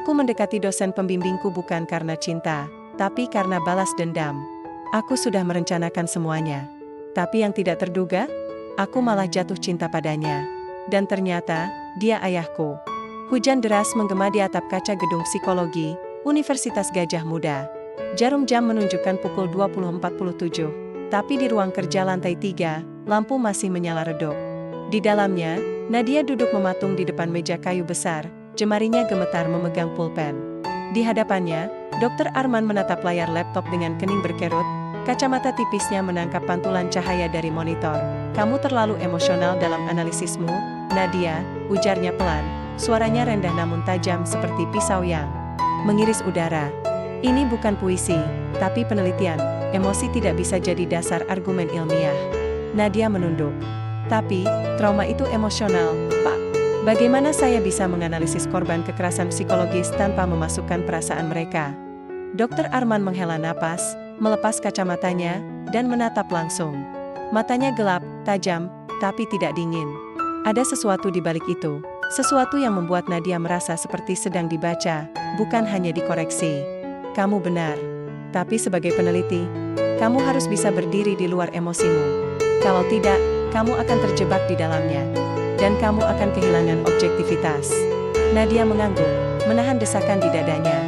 Aku mendekati dosen pembimbingku bukan karena cinta, tapi karena balas dendam. Aku sudah merencanakan semuanya. Tapi yang tidak terduga, aku malah jatuh cinta padanya. Dan ternyata, dia ayahku. Hujan deras menggema di atap kaca gedung psikologi, Universitas Gadjah Mada. Jarum jam menunjukkan pukul 20.47. Tapi di ruang kerja lantai 3, lampu masih menyala redup. Di dalamnya, Nadia duduk mematung di depan meja kayu besar, jemarinya gemetar memegang pulpen. Di hadapannya, Dr. Arman menatap layar laptop dengan kening berkerut, kacamata tipisnya menangkap pantulan cahaya dari monitor. Kamu terlalu emosional dalam analisismu, Nadia, ujarnya pelan, suaranya rendah namun tajam seperti pisau yang mengiris udara. Ini bukan puisi, tapi penelitian. Emosi tidak bisa jadi dasar argumen ilmiah. Nadia menunduk. Tapi, trauma itu emosional, Pak. Bagaimana saya bisa menganalisis korban kekerasan psikologis tanpa memasukkan perasaan mereka? Dr. Arman menghela napas, melepas kacamatanya, dan menatap langsung. Matanya gelap, tajam, tapi tidak dingin. Ada sesuatu di balik itu, sesuatu yang membuat Nadia merasa seperti sedang dibaca, bukan hanya dikoreksi. Kamu benar. Tapi sebagai peneliti, kamu harus bisa berdiri di luar emosimu. Kalau tidak, kamu akan terjebak di dalamnya. Dan kamu akan kehilangan objektivitas. Nadia mengangguk, menahan desakan di dadanya.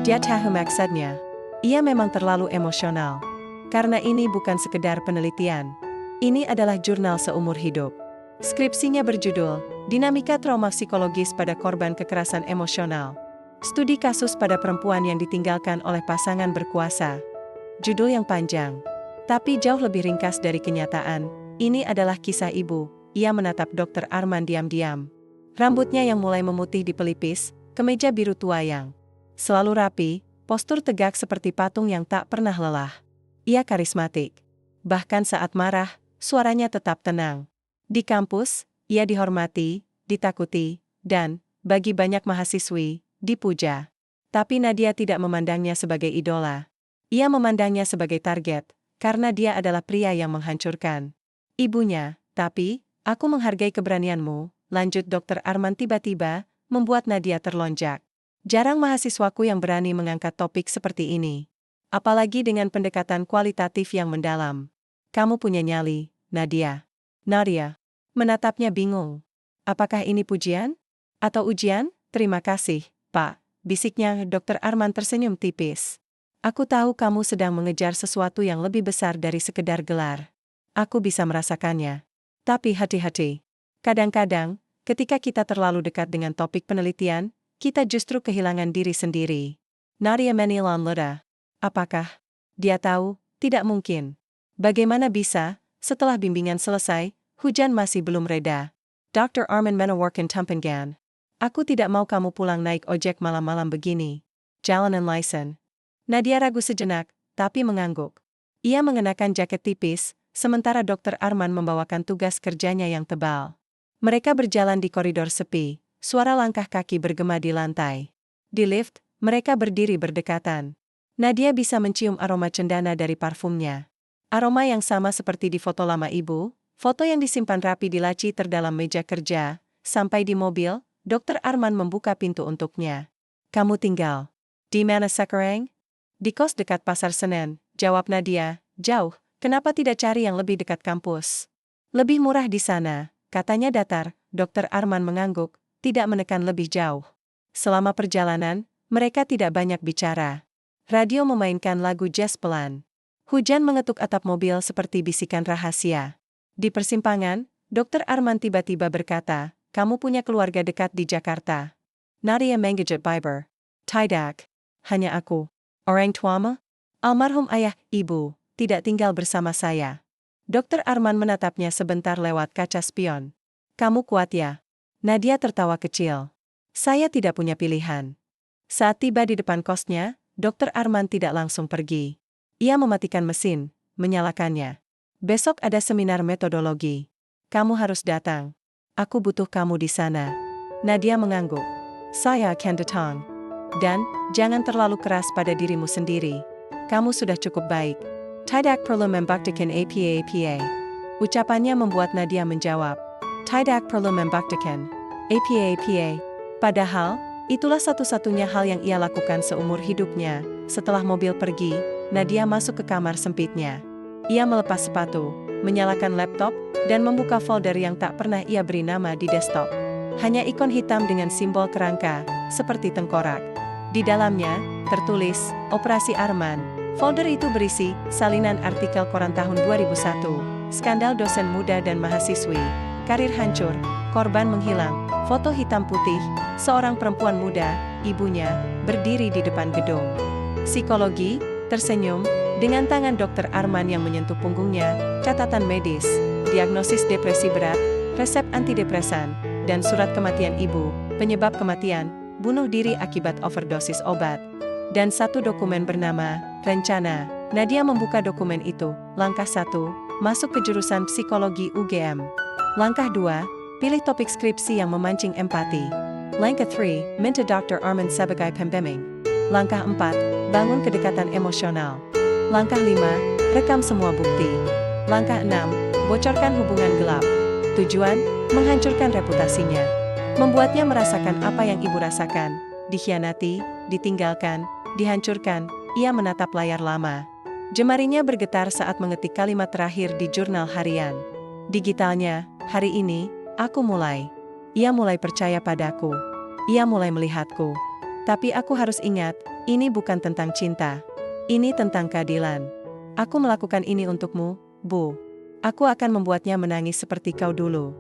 Dia tahu maksudnya. Ia memang terlalu emosional. Karena ini bukan sekedar penelitian. Ini adalah jurnal seumur hidup. Skripsinya berjudul, Dinamika Trauma Psikologis pada Korban Kekerasan Emosional. Studi kasus pada perempuan yang ditinggalkan oleh pasangan berkuasa. Judul yang panjang, tapi jauh lebih ringkas dari kenyataan. Ini adalah kisah ibu. Ia menatap Dr. Arman diam-diam. Rambutnya yang mulai memutih di pelipis, kemeja biru tua yang selalu rapi, postur tegak seperti patung yang tak pernah lelah. Ia karismatik. Bahkan saat marah, suaranya tetap tenang. Di kampus, ia dihormati, ditakuti, dan, bagi banyak mahasiswi, dipuja. Tapi Nadia tidak memandangnya sebagai idola. Ia memandangnya sebagai target, karena dia adalah pria yang menghancurkan ibunya. Tapi, aku menghargai keberanianmu, lanjut Dr. Arman tiba-tiba, membuat Nadia terlonjak. Jarang mahasiswaku yang berani mengangkat topik seperti ini. Apalagi dengan pendekatan kualitatif yang mendalam. Kamu punya nyali, Nadia. Nadia menatapnya bingung. Apakah ini pujian? Atau ujian? Terima kasih, Pak, bisiknya. Dr. Arman tersenyum tipis. Aku tahu kamu sedang mengejar sesuatu yang lebih besar dari sekedar gelar. Aku bisa merasakannya. Tapi hati-hati. Kadang-kadang, ketika kita terlalu dekat dengan topik penelitian, kita justru kehilangan diri sendiri. Nadia menilon leda. Apakah? Dia tahu, tidak mungkin. Bagaimana bisa, setelah bimbingan selesai, hujan masih belum reda. Dr. Arman menawarkan tumpengan. Aku tidak mau kamu pulang naik ojek malam-malam begini. Jalanan license. Nadia ragu sejenak, tapi mengangguk. Ia mengenakan jaket tipis, sementara Dr. Arman membawakan tugas kerjanya yang tebal. Mereka berjalan di koridor sepi, suara langkah kaki bergema di lantai. Di lift, mereka berdiri berdekatan. Nadia bisa mencium aroma cendana dari parfumnya. Aroma yang sama seperti di foto lama ibu, foto yang disimpan rapi di laci terdalam meja kerja. Sampai di mobil, Dr. Arman membuka pintu untuknya. Kamu tinggal di mana sekarang? Di kos dekat Pasar Senen, jawab Nadia. Jauh, kenapa tidak cari yang lebih dekat kampus? Lebih murah di sana, katanya datar. Dr. Arman mengangguk, tidak menekan lebih jauh. Selama perjalanan, mereka tidak banyak bicara. Radio memainkan lagu jazz pelan. Hujan mengetuk atap mobil seperti bisikan rahasia. Di persimpangan, Dr. Arman tiba-tiba berkata, kamu punya keluarga dekat di Jakarta. Nadia mengejet Biber. Tidak. Hanya aku. Orang tuamu? Almarhum ayah, ibu, tidak tinggal bersama saya. Dr. Arman menatapnya sebentar lewat kaca spion. Kamu kuat ya? Nadia tertawa kecil. Saya tidak punya pilihan. Saat tiba di depan kosnya, Dr. Arman tidak langsung pergi. Ia mematikan mesin, menyalakannya. Besok ada seminar metodologi. Kamu harus datang. Aku butuh kamu di sana. Nadia mengangguk. Saya akan datang. Dan, jangan terlalu keras pada dirimu sendiri. Kamu sudah cukup baik. Tidak perlu membuktikan apa-apa. Ucapannya membuat Nadia menjawab. Tidak perlu membuktikan apa-apa. Padahal, Itulah satu-satunya hal yang ia lakukan seumur hidupnya. Setelah mobil pergi, Nadia masuk ke kamar sempitnya. Ia melepas sepatu, menyalakan laptop, dan membuka folder yang tak pernah ia beri nama di desktop. Hanya ikon hitam dengan simbol kerangka, seperti tengkorak. Di dalamnya, tertulis, Operasi Arman. Folder itu berisi salinan artikel koran tahun 2001, skandal dosen muda dan mahasiswi, karir hancur, korban menghilang, foto hitam putih, seorang perempuan muda, ibunya, berdiri di depan gedung. Psikologi, tersenyum, dengan tangan dokter Arman yang menyentuh punggungnya, catatan medis, diagnosis depresi berat, resep antidepresan, dan surat kematian ibu, penyebab kematian, bunuh diri akibat overdosis obat. Dan satu dokumen bernama, Rencana. Nadia membuka dokumen itu. Langkah 1, masuk ke jurusan psikologi UGM. Langkah 2, pilih topik skripsi yang memancing empati. Langkah 3, minta Dr. Arman sebagai pembimbing. Langkah 4, bangun kedekatan emosional. Langkah 5, rekam semua bukti. Langkah 6, bocorkan hubungan gelap. Tujuan, menghancurkan reputasinya. Membuatnya merasakan apa yang ibu rasakan, dikhianati, ditinggalkan, dihancurkan. Ia menatap layar lama. Jemarinya bergetar saat mengetik kalimat terakhir di jurnal harian. Digitalnya, hari ini, aku mulai. Ia mulai percaya padaku. Ia mulai melihatku. Tapi aku harus ingat, ini bukan tentang cinta. Ini tentang keadilan. Aku melakukan ini untukmu, Bu. Aku akan membuatnya menangis seperti kau dulu.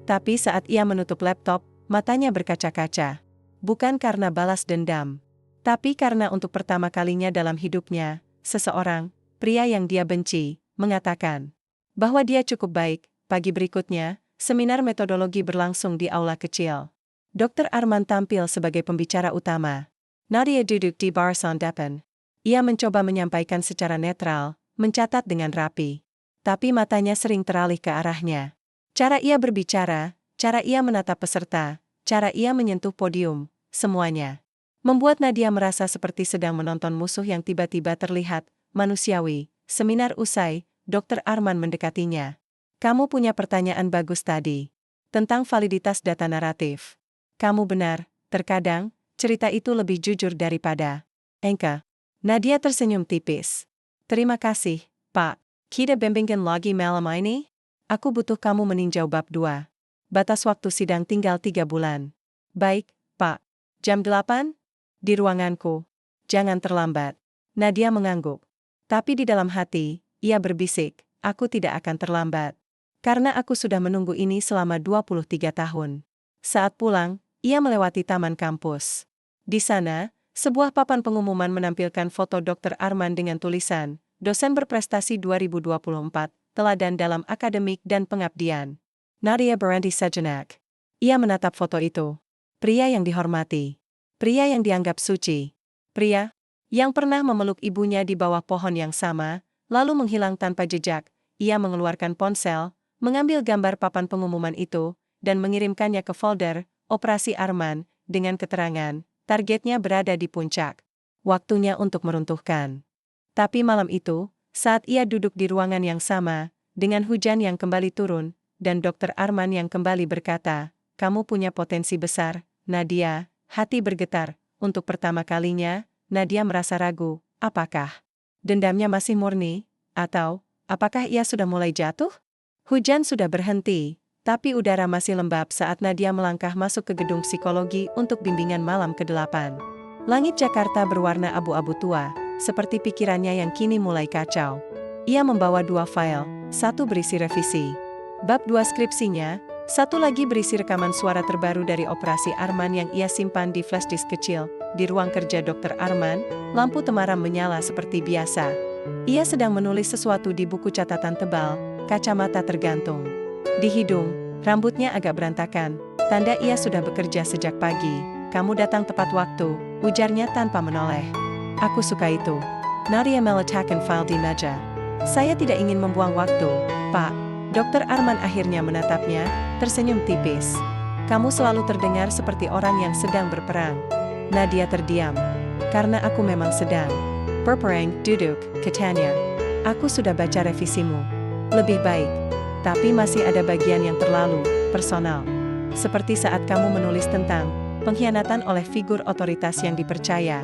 Tapi saat ia menutup laptop, matanya berkaca-kaca. Bukan karena balas dendam. Tapi karena untuk pertama kalinya dalam hidupnya, seseorang, pria yang dia benci, mengatakan bahwa dia cukup baik. Pagi berikutnya, seminar metodologi berlangsung di aula kecil. Dr. Arman tampil sebagai pembicara utama. Nadia duduk di barisan depan. Ia mencoba menyampaikan secara netral, mencatat dengan rapi. Tapi matanya sering teralih ke arahnya. Cara ia berbicara, cara ia menatap peserta, cara ia menyentuh podium, semuanya membuat Nadia merasa seperti sedang menonton musuh yang tiba-tiba terlihat manusiawi. Seminar usai, Dr. Arman mendekatinya. Kamu punya pertanyaan bagus tadi. Tentang validitas data naratif. Kamu benar, terkadang, cerita itu lebih jujur daripada engka. Nadia tersenyum tipis. Terima kasih, Pak. Kita bimbingkan lagi malam ini? Aku butuh kamu meninjau bab 2. Batas waktu sidang tinggal 3 bulan. Baik, Pak. Jam 8? Di ruanganku. Jangan terlambat. Nadia mengangguk. Tapi di dalam hati, ia berbisik, aku tidak akan terlambat. Karena aku sudah menunggu ini selama 23 tahun. Saat pulang, ia melewati taman kampus. Di sana, sebuah papan pengumuman menampilkan foto Dr. Arman dengan tulisan, dosen berprestasi 2024, teladan dalam akademik dan pengabdian. Nadia berhenti sejenak. Ia menatap foto itu. Pria yang dihormati. Pria yang dianggap suci. Pria yang pernah memeluk ibunya di bawah pohon yang sama, lalu menghilang tanpa jejak. Ia mengeluarkan ponsel, mengambil gambar papan pengumuman itu, dan mengirimkannya ke folder Operasi Arman, dengan keterangan, targetnya berada di puncak. Waktunya untuk meruntuhkan. Tapi malam itu, saat ia duduk di ruangan yang sama, dengan hujan yang kembali turun, dan Dr. Arman yang kembali berkata, kamu punya potensi besar, Nadia. Hati bergetar. Untuk pertama kalinya, Nadia merasa ragu, apakah dendamnya masih murni, atau apakah ia sudah mulai jatuh? Hujan sudah berhenti, tapi udara masih lembab saat Nadia melangkah masuk ke gedung psikologi untuk bimbingan malam ke-8. Langit Jakarta berwarna abu-abu tua, seperti pikirannya yang kini mulai kacau. Ia membawa 2 file, satu berisi revisi bab 2 skripsinya, satu lagi berisi rekaman suara terbaru dari Operasi Arman yang ia simpan di flash disk kecil. Di ruang kerja Dr. Arman, lampu temaram menyala seperti biasa. Ia sedang menulis sesuatu di buku catatan tebal, kacamata tergantung. Di hidung, rambutnya agak berantakan, tanda ia sudah bekerja sejak pagi. Kamu datang tepat waktu, ujarnya tanpa menoleh. Aku suka itu. Nadia meletakkan file di meja. Saya tidak ingin membuang waktu, Pak. Dr. Arman akhirnya menatapnya, tersenyum tipis. Kamu selalu terdengar seperti orang yang sedang berperang. Nadia terdiam. Karena aku memang sedang berperang, duduk, katanya. Aku sudah baca revisimu. Lebih baik. Tapi masih ada bagian yang terlalu personal. Seperti saat kamu menulis tentang Pengkhianatan oleh figur otoritas yang dipercaya.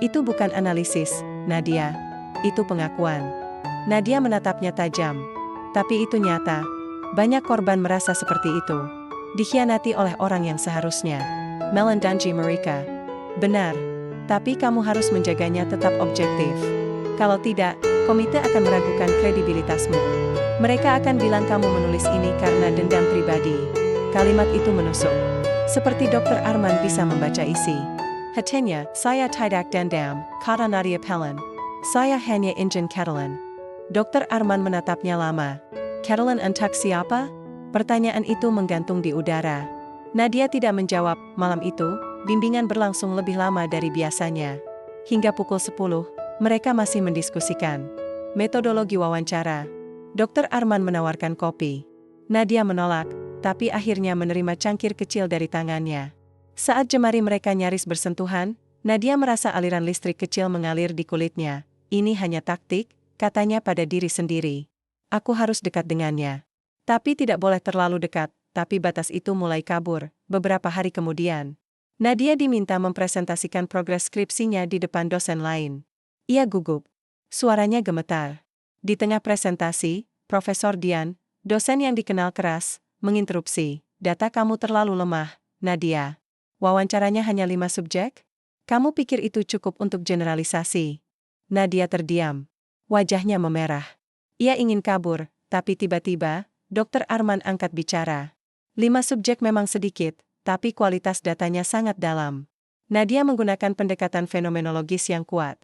Itu bukan analisis, Nadia. Itu pengakuan. Nadia menatapnya tajam. Tapi itu nyata. Banyak korban merasa seperti itu. Dikhianati oleh orang yang seharusnya melindungi mereka. Benar. Tapi kamu harus menjaganya tetap objektif. Kalau tidak, komite akan meragukan kredibilitasmu. Mereka akan bilang kamu menulis ini karena dendam pribadi. Kalimat itu menusuk. Seperti Dr. Arman bisa membaca isi hatinya. Saya tidak dendam, kata Nadia pelan. Saya hanya ingin Catalan. Dr. Arman menatapnya lama. Catalan untuk siapa? Pertanyaan itu menggantung di udara. Nadia tidak menjawab. Malam itu, bimbingan berlangsung lebih lama dari biasanya. Hingga pukul 10, mereka masih mendiskusikan metodologi wawancara. Dr. Arman menawarkan kopi. Nadia menolak, tapi akhirnya menerima cangkir kecil dari tangannya. Saat jemari mereka nyaris bersentuhan, Nadia merasa aliran listrik kecil mengalir di kulitnya. Ini hanya taktik, katanya pada diri sendiri. Aku harus dekat dengannya. Tapi tidak boleh terlalu dekat, tapi batas itu mulai kabur. Beberapa hari kemudian, Nadia diminta mempresentasikan progres skripsinya di depan dosen lain. Ia gugup. Suaranya gemetar. Di tengah presentasi, Profesor Dian, dosen yang dikenal keras, menginterupsi. Data kamu terlalu lemah, Nadia. Wawancaranya hanya 5 subjek? Kamu pikir itu cukup untuk generalisasi? Nadia terdiam. Wajahnya memerah. Ia ingin kabur, tapi tiba-tiba, Dr. Arman angkat bicara. 5 subjek memang sedikit, tapi kualitas datanya sangat dalam. Nadia menggunakan pendekatan fenomenologis yang kuat.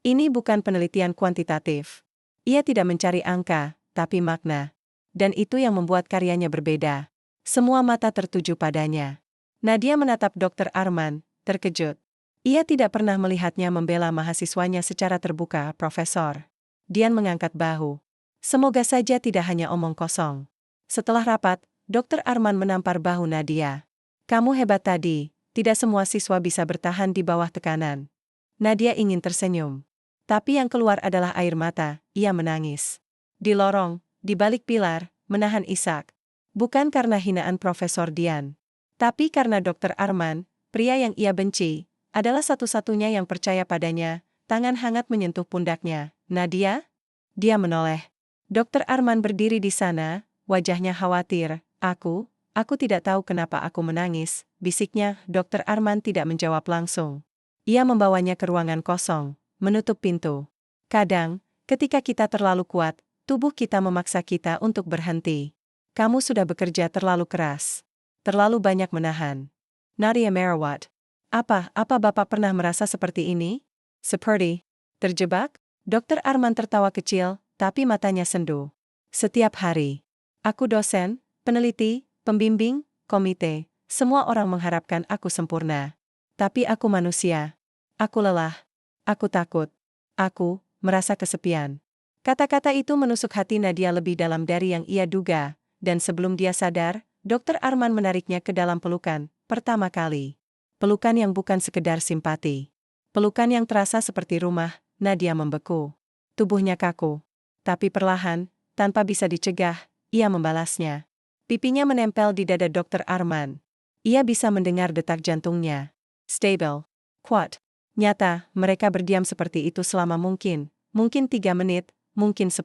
Ini bukan penelitian kuantitatif. Ia tidak mencari angka, tapi makna. Dan itu yang membuat karyanya berbeda. Semua mata tertuju padanya. Nadia menatap Dr. Arman, terkejut. Ia tidak pernah melihatnya membela mahasiswanya secara terbuka, Profesor. Dian mengangkat bahu. Semoga saja tidak hanya omong kosong. Setelah rapat, Dr. Arman menampar bahu Nadia. Kamu hebat tadi, tidak semua siswa bisa bertahan di bawah tekanan. Nadia ingin tersenyum. Tapi yang keluar adalah air mata, ia menangis. Di lorong, di balik pilar, menahan isak. Bukan karena hinaan Profesor Dian. Tapi karena Dr. Arman, pria yang ia benci, adalah satu-satunya yang percaya padanya. Tangan hangat menyentuh pundaknya. Nadia? Dia menoleh. Dr. Arman berdiri di sana, wajahnya khawatir. Aku tidak tahu kenapa aku menangis, bisiknya. Dr. Arman tidak menjawab langsung. Ia membawanya ke ruangan kosong, menutup pintu. Kadang, ketika kita terlalu kuat, tubuh kita memaksa kita untuk berhenti. Kamu sudah bekerja terlalu keras. Terlalu banyak menahan. Nadia merawat. Apa Bapak pernah merasa seperti ini? Seperti terjebak? Dr. Arman tertawa kecil, tapi matanya sendu. Setiap hari. Aku dosen, peneliti, pembimbing, komite. Semua orang mengharapkan aku sempurna. Tapi aku manusia. Aku lelah. Aku takut. Aku merasa kesepian. Kata-kata itu menusuk hati Nadia lebih dalam dari yang ia duga, dan sebelum dia sadar, Dr. Arman menariknya ke dalam pelukan, pertama kali. Pelukan yang bukan sekedar simpati. Pelukan yang terasa seperti rumah. Nadia membeku. Tubuhnya kaku. Tapi perlahan, tanpa bisa dicegah, ia membalasnya. Pipinya menempel di dada Dr. Arman. Ia bisa mendengar detak jantungnya. Stabil. Kuat. Nyata, mereka berdiam seperti itu selama mungkin 3 menit, mungkin 10.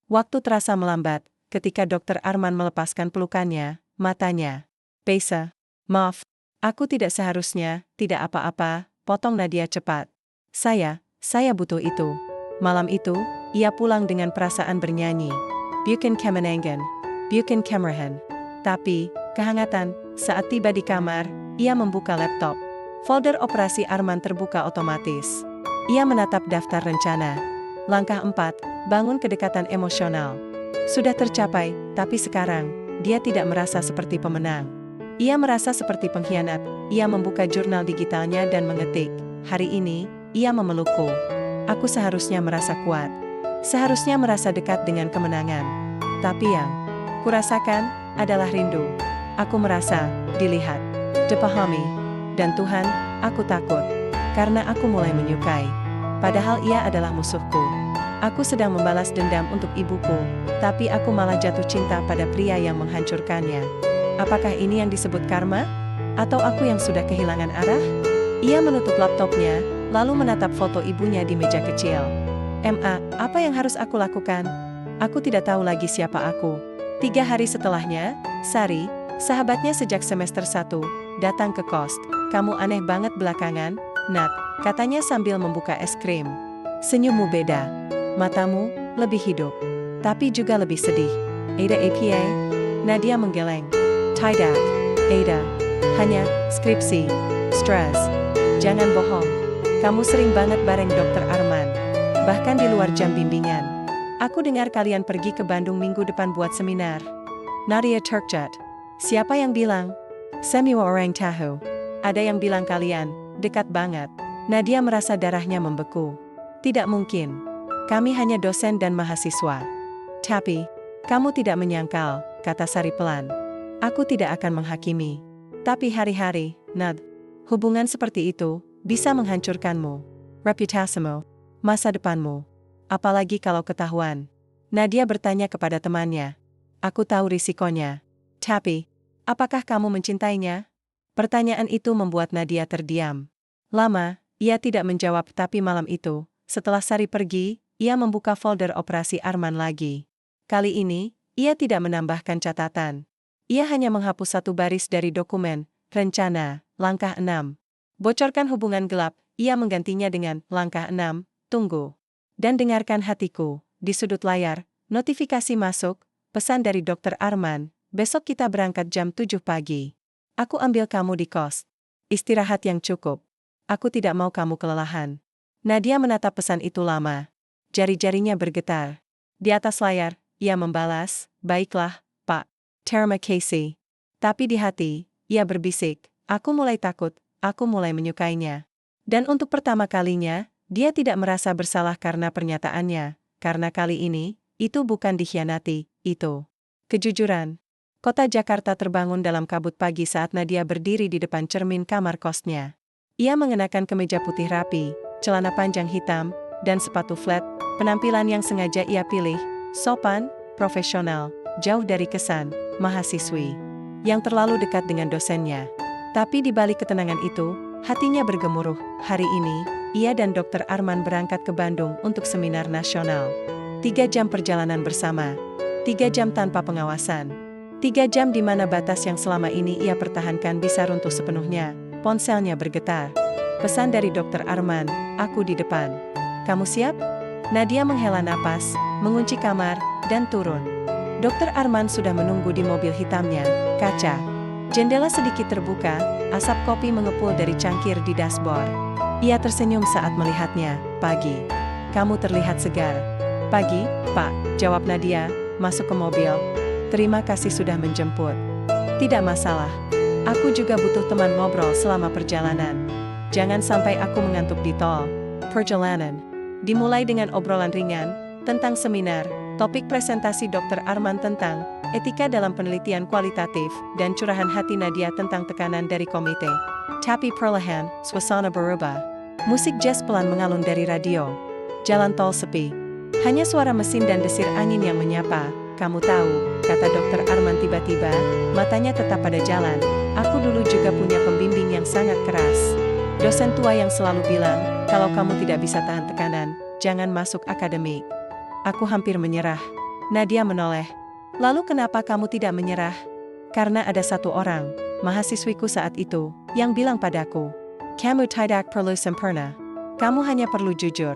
Waktu terasa melambat, ketika Dr. Arman melepaskan pelukannya, matanya. Pesa. Maaf. Aku tidak seharusnya, tidak apa-apa, potong Nadia cepat. Saya butuh itu. Malam itu, ia pulang dengan perasaan bernyanyi. Bukan kemenangan. Bukan kemarahan. Tapi, kehangatan, saat tiba di kamar, ia membuka laptop. Folder operasi Arman terbuka otomatis. Ia menatap daftar rencana. Langkah 4, bangun kedekatan emosional. Sudah tercapai, tapi sekarang, dia tidak merasa seperti pemenang. Ia merasa seperti pengkhianat. Ia membuka jurnal digitalnya dan mengetik. Hari ini, ia memelukku. Aku seharusnya merasa kuat. Seharusnya merasa dekat dengan kemenangan. Tapi yang kurasakan adalah rindu. Aku merasa dilihat, dipahami. Dan Tuhan, aku takut. Karena aku mulai menyukai. Padahal ia adalah musuhku. Aku sedang membalas dendam untuk ibuku, tapi aku malah jatuh cinta pada pria yang menghancurkannya. Apakah ini yang disebut karma? Atau aku yang sudah kehilangan arah? Ia menutup laptopnya, lalu menatap foto ibunya di meja kecil. Apa yang harus aku lakukan? Aku tidak tahu lagi siapa aku. 3 hari setelahnya, Sari, sahabatnya sejak semester 1, datang ke kos. Kamu aneh banget belakangan, Nat, katanya sambil membuka es krim. Senyummu beda. Matamu, lebih hidup. Tapi juga lebih sedih. Ada APA? Nadia menggeleng. Tidak, Ada. Hanya, skripsi. Stres. Jangan bohong. Kamu sering banget bareng Dokter Arman. Bahkan di luar jam bimbingan. Aku dengar kalian pergi ke Bandung minggu depan buat seminar. Nadia terkejut. Siapa yang bilang? Semua orang tahu. Ada yang bilang kalian, dekat banget. Nadia merasa darahnya membeku. Tidak mungkin. Kami hanya dosen dan mahasiswa. Tapi, kamu tidak menyangkal, kata Sari pelan. Aku tidak akan menghakimi. Tapi hari-hari, Nad, hubungan seperti itu, bisa menghancurkanmu. Reputasimu. Masa depanmu. Apalagi kalau ketahuan. Nadia bertanya kepada temannya. Aku tahu risikonya. Tapi, apakah kamu mencintainya? Pertanyaan itu membuat Nadia terdiam. Lama, ia tidak menjawab tapi malam itu, setelah Sari pergi, ia membuka folder operasi Arman lagi. Kali ini, ia tidak menambahkan catatan. Ia hanya menghapus satu baris dari dokumen, rencana, langkah 6. Bocorkan hubungan gelap, ia menggantinya dengan langkah 6, tunggu. Dan dengarkan hatiku, di sudut layar, notifikasi masuk, pesan dari Dokter Arman, besok kita berangkat jam 7 pagi. Aku ambil kamu di kos. Istirahat yang cukup. Aku tidak mau kamu kelelahan. Nadia menatap pesan itu lama. Jari-jarinya bergetar. Di atas layar, ia membalas, baiklah, Pak. Terima kasih. Tapi di hati, ia berbisik, aku mulai takut, aku mulai menyukainya. Dan untuk pertama kalinya, dia tidak merasa bersalah karena pernyataannya, karena kali ini, itu bukan dikhianati, itu kejujuran. Kota Jakarta terbangun dalam kabut pagi saat Nadia berdiri di depan cermin kamar kosnya. Ia mengenakan kemeja putih rapi, celana panjang hitam, dan sepatu flat, penampilan yang sengaja ia pilih, sopan, profesional, jauh dari kesan mahasiswi yang terlalu dekat dengan dosennya. Tapi di balik ketenangan itu, hatinya bergemuruh. Hari ini, ia dan Dokter Arman berangkat ke Bandung untuk seminar nasional. 3 jam perjalanan bersama. 3 jam tanpa pengawasan. 3 jam di mana batas yang selama ini ia pertahankan bisa runtuh sepenuhnya. Ponselnya bergetar. Pesan dari Dokter Arman, aku di depan. Kamu siap? Nadia menghela napas, mengunci kamar, dan turun. Dokter Arman sudah menunggu di mobil hitamnya, kaca. Jendela sedikit terbuka, asap kopi mengepul dari cangkir di dashboard. Ia tersenyum saat melihatnya. Pagi. Kamu terlihat segar. Pagi, Pak, jawab Nadia, masuk ke mobil. Terima kasih sudah menjemput. Tidak masalah. Aku juga butuh teman ngobrol selama perjalanan. Jangan sampai aku mengantuk di tol. Perjalanan dimulai dengan obrolan ringan tentang seminar, topik presentasi Dokter Arman tentang etika dalam penelitian kualitatif, dan curahan hati Nadia tentang tekanan dari komite. Tapi perlahan, suasana berubah. Musik jazz pelan mengalun dari radio. Jalan tol sepi. Hanya suara mesin dan desir angin yang menyapa. Kamu tahu, kata Dokter Arman tiba-tiba, matanya tetap pada jalan. Aku dulu juga punya pembimbing yang sangat keras. Dosen tua yang selalu bilang, kalau kamu tidak bisa tahan tekanan, jangan masuk akademik. Aku hampir menyerah. Nadia menoleh. Lalu kenapa kamu tidak menyerah? Karena ada satu orang, mahasiswiku saat itu, yang bilang padaku, kamu tidak perlu sempurna. Kamu hanya perlu jujur.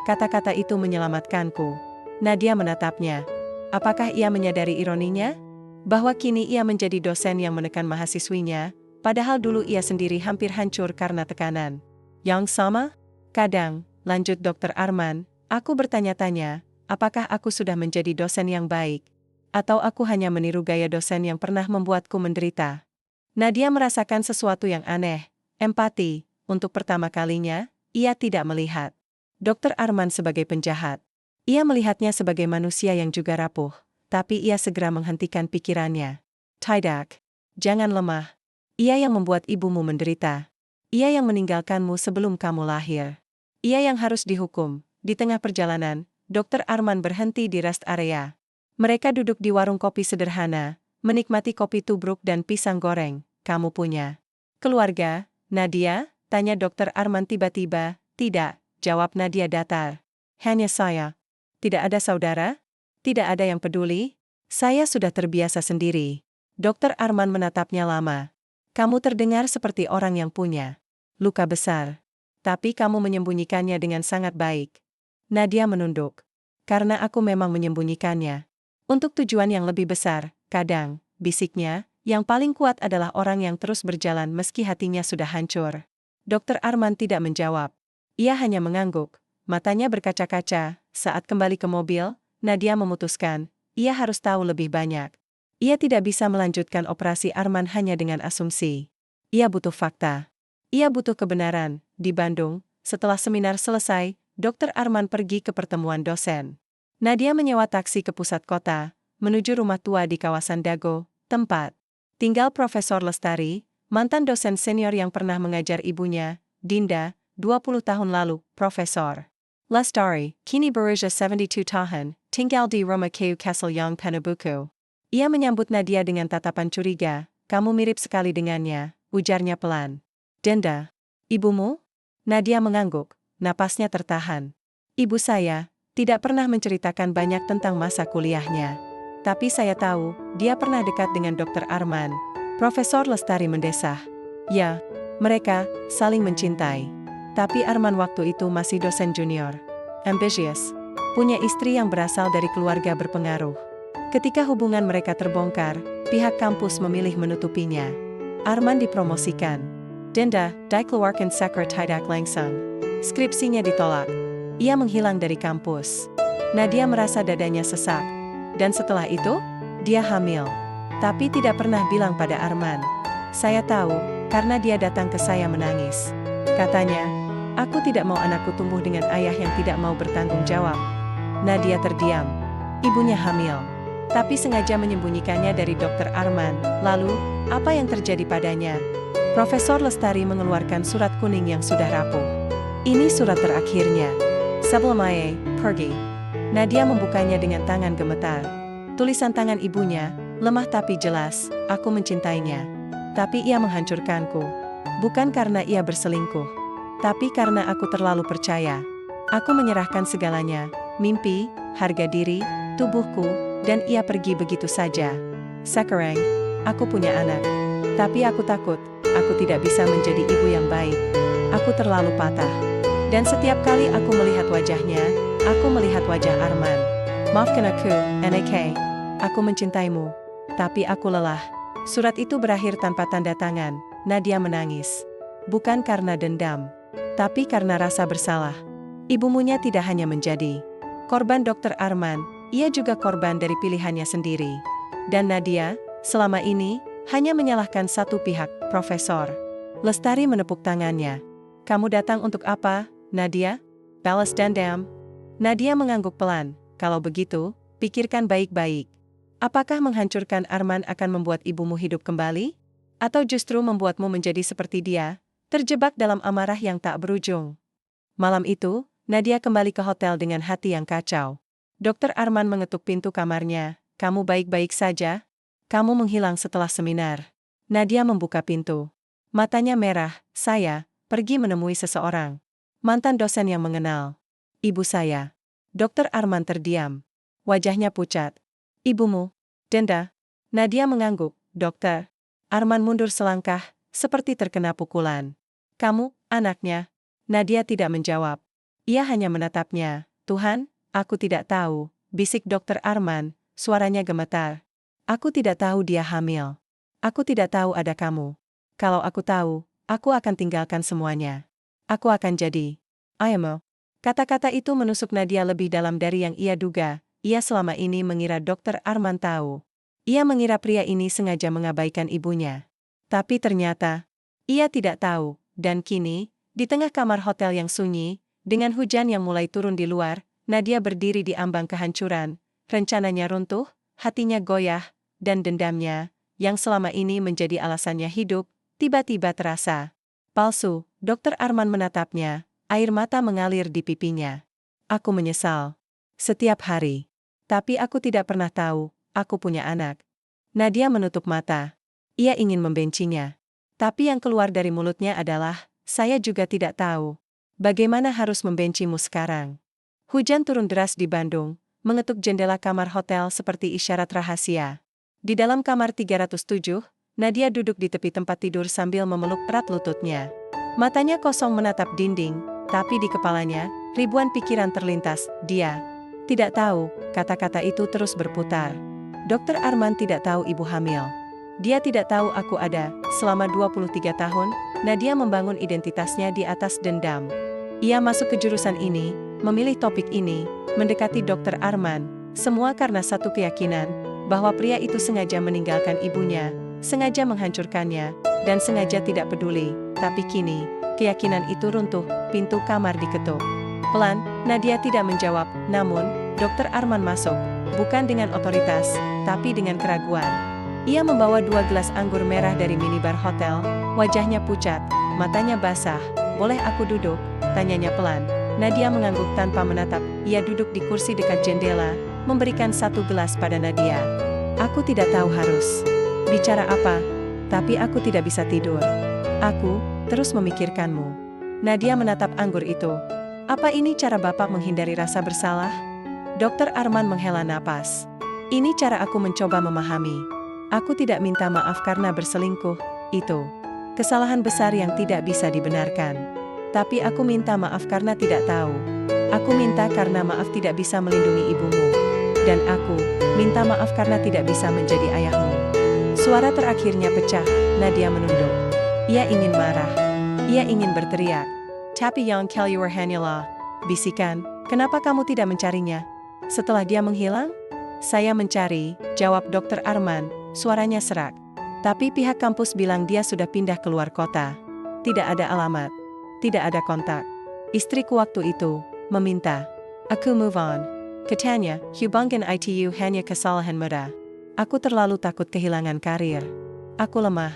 Kata-kata itu menyelamatkanku. Nadia menatapnya. Apakah ia menyadari ironinya? Bahwa kini ia menjadi dosen yang menekan mahasiswinya, padahal dulu ia sendiri hampir hancur karena tekanan. Yang sama? Kadang, lanjut Dokter Arman, aku bertanya-tanya, apakah aku sudah menjadi dosen yang baik? Atau aku hanya meniru gaya dosen yang pernah membuatku menderita? Nadia merasakan sesuatu yang aneh, empati. Untuk pertama kalinya, ia tidak melihat Dokter Arman sebagai penjahat. Ia melihatnya sebagai manusia yang juga rapuh, tapi ia segera menghentikan pikirannya. Tidak, jangan lemah. Ia yang membuat ibumu menderita. Ia yang meninggalkanmu sebelum kamu lahir. Ia yang harus dihukum. Di tengah perjalanan, Dokter Arman berhenti di rest area. Mereka duduk di warung kopi sederhana, menikmati kopi tubruk dan pisang goreng. Kamu punya Keluarga, Nadia? Tanya Dokter Arman tiba-tiba. Tidak, jawab Nadia datar. Hanya saya. Tidak ada saudara? Tidak ada yang peduli? Saya sudah terbiasa sendiri. Dokter Arman menatapnya lama. Kamu terdengar seperti orang yang punya luka besar. Tapi kamu menyembunyikannya dengan sangat baik. Nadia menunduk. Karena aku memang menyembunyikannya. Untuk tujuan yang lebih besar, kadang, bisiknya, yang paling kuat adalah orang yang terus berjalan meski hatinya sudah hancur. Dokter Arman tidak menjawab. Ia hanya mengangguk. Matanya berkaca-kaca. Saat kembali ke mobil, Nadia memutuskan, ia harus tahu lebih banyak. Ia tidak bisa melanjutkan operasi Arman hanya dengan asumsi. Ia butuh fakta. Ia butuh kebenaran. Di Bandung, setelah seminar selesai, Dokter Arman pergi ke pertemuan dosen. Nadia menyewa taksi ke pusat kota, menuju rumah tua di kawasan Dago, tempat tinggal Profesor Lestari, mantan dosen senior yang pernah mengajar ibunya, Dinda, 20 tahun lalu. Profesor Lestari, kini berusia 72 tahun, tinggal di rumah kayu Castle Young Panabuku. Ia menyambut Nadia dengan tatapan curiga. Kamu mirip sekali dengannya, ujarnya pelan. Dinda, ibumu? Nadia mengangguk, napasnya tertahan. Ibu saya tidak pernah menceritakan banyak tentang masa kuliahnya. Tapi saya tahu, dia pernah dekat dengan Dokter Arman. Profesor Lestari mendesah. Ya, mereka saling mencintai. Tapi Arman waktu itu masih dosen junior. Ambisius. Punya istri yang berasal dari keluarga berpengaruh. Ketika hubungan mereka terbongkar, pihak kampus memilih menutupinya. Arman dipromosikan. Dinda dikeluarkan sekretariat langsung. Skripsinya ditolak. Ia menghilang dari kampus. Nadia merasa dadanya sesak. Dan setelah itu, dia hamil. Tapi tidak pernah bilang pada Arman. Saya tahu, karena dia datang ke saya menangis. Katanya, aku tidak mau anakku tumbuh dengan ayah yang tidak mau bertanggung jawab. Nadia terdiam. Ibunya hamil. Tapi sengaja menyembunyikannya dari Dokter Arman. Lalu, apa yang terjadi padanya? Profesor Lestari mengeluarkan surat kuning yang sudah rapuh. Ini surat terakhirnya. Sebelum ayah pergi. Nadia membukanya dengan tangan gemetar. Tulisan tangan ibunya, lemah tapi jelas, aku mencintainya. Tapi ia menghancurkanku. Bukan karena ia berselingkuh. Tapi karena aku terlalu percaya. Aku menyerahkan segalanya, mimpi, harga diri, tubuhku, dan ia pergi begitu saja. Sekarang, aku punya anak. Tapi aku takut, aku tidak bisa menjadi ibu yang baik. Aku terlalu patah. Dan setiap kali aku melihat wajahnya, aku melihat wajah Arman. Maafkan aku, N.A.K. Aku mencintaimu. Tapi aku lelah. Surat itu berakhir tanpa tanda tangan. Nadia menangis. Bukan karena dendam. Tapi karena rasa bersalah. Ibumunya tidak hanya menjadi korban Dokter Arman, ia juga korban dari pilihannya sendiri. Dan Nadia, selama ini, hanya menyalahkan satu pihak, Profesor Lestari menepuk tangannya. Kamu datang untuk apa, Nadia? Balas dendam? Nadia mengangguk pelan. Kalau begitu, pikirkan baik-baik. Apakah menghancurkan Arman akan membuat ibumu hidup kembali? Atau justru membuatmu menjadi seperti dia, terjebak dalam amarah yang tak berujung? Malam itu, Nadia kembali ke hotel dengan hati yang kacau. Dokter Arman mengetuk pintu kamarnya. Kamu baik-baik saja? Kamu menghilang setelah seminar. Nadia membuka pintu. Matanya merah. Saya pergi menemui seseorang. Mantan dosen yang mengenal. Ibu saya. Dokter Arman terdiam. Wajahnya pucat. Ibumu? Dinda? Nadia mengangguk. Dokter. Arman mundur selangkah, seperti terkena pukulan. Kamu, anaknya? Nadia tidak menjawab. Ia hanya menatapnya. Tuhan, aku tidak tahu, bisik Dokter Arman, suaranya gemetar. Aku tidak tahu dia hamil. Aku tidak tahu ada kamu. Kalau aku tahu, aku akan tinggalkan semuanya. Aku akan jadi Ayamo. Kata-kata itu menusuk Nadia lebih dalam dari yang ia duga. Ia selama ini mengira Dokter Arman tahu. Ia mengira pria ini sengaja mengabaikan ibunya. Tapi ternyata, ia tidak tahu. Dan kini, di tengah kamar hotel yang sunyi, dengan hujan yang mulai turun di luar, Nadia berdiri di ambang kehancuran. Rencananya runtuh, hatinya goyah, dan dendamnya, yang selama ini menjadi alasannya hidup, tiba-tiba terasa palsu. Dokter Arman menatapnya, air mata mengalir di pipinya. Aku menyesal. Setiap hari. Tapi aku tidak pernah tahu, aku punya anak. Nadia menutup mata. Ia ingin membencinya. Tapi yang keluar dari mulutnya adalah, saya juga tidak tahu. Bagaimana harus membencimu sekarang? Hujan turun deras di Bandung, mengetuk jendela kamar hotel seperti isyarat rahasia. Di dalam kamar 307, Nadia duduk di tepi tempat tidur sambil memeluk erat lututnya. Matanya kosong menatap dinding, tapi di kepalanya, ribuan pikiran terlintas. Dia tidak tahu, kata-kata itu terus berputar. Dokter Arman tidak tahu ibu hamil. Dia tidak tahu aku ada. Selama 23 tahun, Nadia membangun identitasnya di atas dendam. Ia masuk ke jurusan ini, memilih topik ini, mendekati Dokter Arman, semua karena satu keyakinan, bahwa pria itu sengaja meninggalkan ibunya, sengaja menghancurkannya, dan sengaja tidak peduli. Tapi kini, keyakinan itu runtuh, pintu kamar diketuk. Pelan, Nadia tidak menjawab, namun, Dokter Arman masuk, bukan dengan otoritas, tapi dengan keraguan. Ia membawa 2 gelas anggur merah dari minibar hotel, wajahnya pucat, matanya basah. Boleh aku duduk? Tanyanya pelan. Nadia mengangguk tanpa menatap, ia duduk di kursi dekat jendela, memberikan 1 gelas pada Nadia. Aku tidak tahu harus bicara apa, tapi aku tidak bisa tidur. Aku terus memikirkanmu. Nadia menatap anggur itu. Apa ini cara Bapak menghindari rasa bersalah? Dokter Arman menghela napas. Ini cara aku mencoba memahami. Aku tidak minta maaf karena berselingkuh, itu kesalahan besar yang tidak bisa dibenarkan. Tapi aku minta maaf karena tidak tahu. Aku minta karena maaf tidak bisa melindungi ibumu. Dan aku minta maaf karena tidak bisa menjadi ayahmu. Suara terakhirnya pecah, Nadia menunduk. Ia ingin marah. Ia ingin berteriak. Tapi yang keluar hanyalah bisikan, kenapa kamu tidak mencarinya? Setelah dia menghilang? Saya mencari, jawab Dokter Arman. Suaranya serak. Tapi pihak kampus bilang dia sudah pindah keluar kota. Tidak ada alamat. Tidak ada kontak. Istriku waktu itu meminta aku move on. Katanya, hubungan itu hanya kesalahan muda. Aku terlalu takut kehilangan karir. Aku lemah.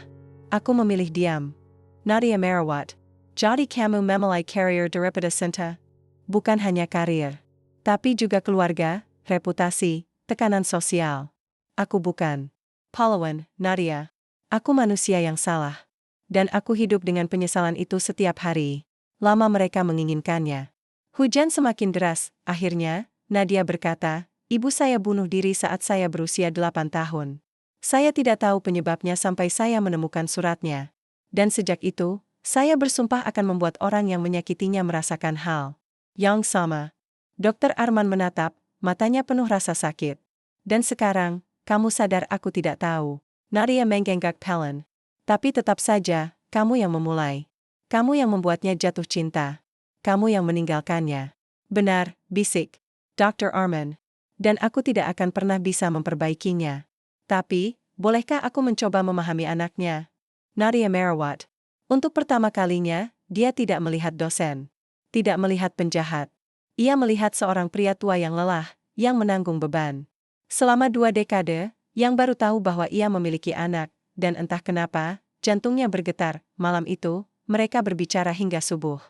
Aku memilih diam. Nadia Merawat. Jadi kamu memilih karir daripada cinta? Bukan hanya karir. Tapi juga keluarga, reputasi, tekanan sosial. Aku bukan pahlawan, Nadia. Aku manusia yang salah. Dan aku hidup dengan penyesalan itu setiap hari. Lama mereka menginginkannya. Hujan semakin deras. Akhirnya, Nadia berkata, ibu saya bunuh diri saat saya berusia 8 tahun. Saya tidak tahu penyebabnya sampai saya menemukan suratnya. Dan sejak itu, saya bersumpah akan membuat orang yang menyakitinya merasakan hal yang sama. Dokter Arman menatap, matanya penuh rasa sakit. Dan sekarang, kamu sadar aku tidak tahu. Nadia menggenggak pelan. Tapi tetap saja, kamu yang memulai. Kamu yang membuatnya jatuh cinta. Kamu yang meninggalkannya. Benar, bisik Dr. Arman. Dan aku tidak akan pernah bisa memperbaikinya. Tapi, bolehkah aku mencoba memahami anaknya? Nadia Merawat. Untuk pertama kalinya, dia tidak melihat dosen. Tidak melihat penjahat. Ia melihat seorang pria tua yang lelah, yang menanggung beban. Selama 2 dekade, yang baru tahu bahwa ia memiliki anak, dan entah kenapa, jantungnya bergetar. Malam itu, mereka berbicara hingga subuh.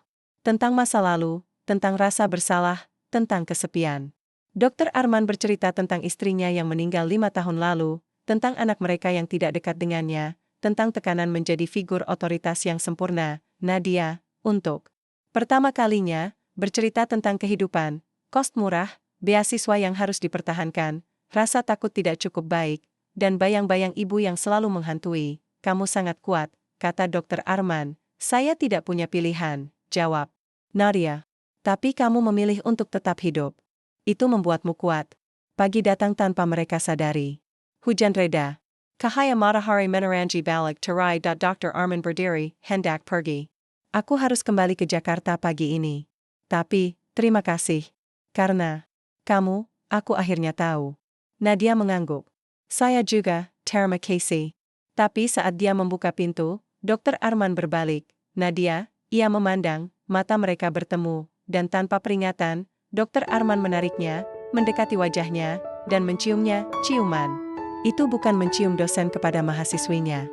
Tentang masa lalu, tentang rasa bersalah, tentang kesepian. Dokter Arman bercerita tentang istrinya yang meninggal 5 tahun lalu, tentang anak mereka yang tidak dekat dengannya, tentang tekanan menjadi figur otoritas yang sempurna. Nadia, untuk pertama kalinya, bercerita tentang kehidupan, kos murah, beasiswa yang harus dipertahankan, rasa takut tidak cukup baik, dan bayang-bayang ibu yang selalu menghantui. Kamu sangat kuat, kata Dokter Arman. Saya tidak punya pilihan, jawab Nadia. Tapi kamu memilih untuk tetap hidup. Itu membuatmu kuat. Pagi datang tanpa mereka sadari. Hujan reda. Cahaya matahari menerangi balik tirai. Dr. Arman berdiri, hendak pergi. Aku harus kembali ke Jakarta pagi ini. Tapi, terima kasih. Karena kamu, aku akhirnya tahu. Nadia mengangguk. Saya juga, terima kasih. Tapi saat dia membuka pintu, Dokter Arman berbalik. Nadia, ia memandang, mata mereka bertemu, dan tanpa peringatan, Dokter Arman menariknya, mendekati wajahnya, dan menciumnya, ciuman. Itu bukan mencium dosen kepada mahasiswinya.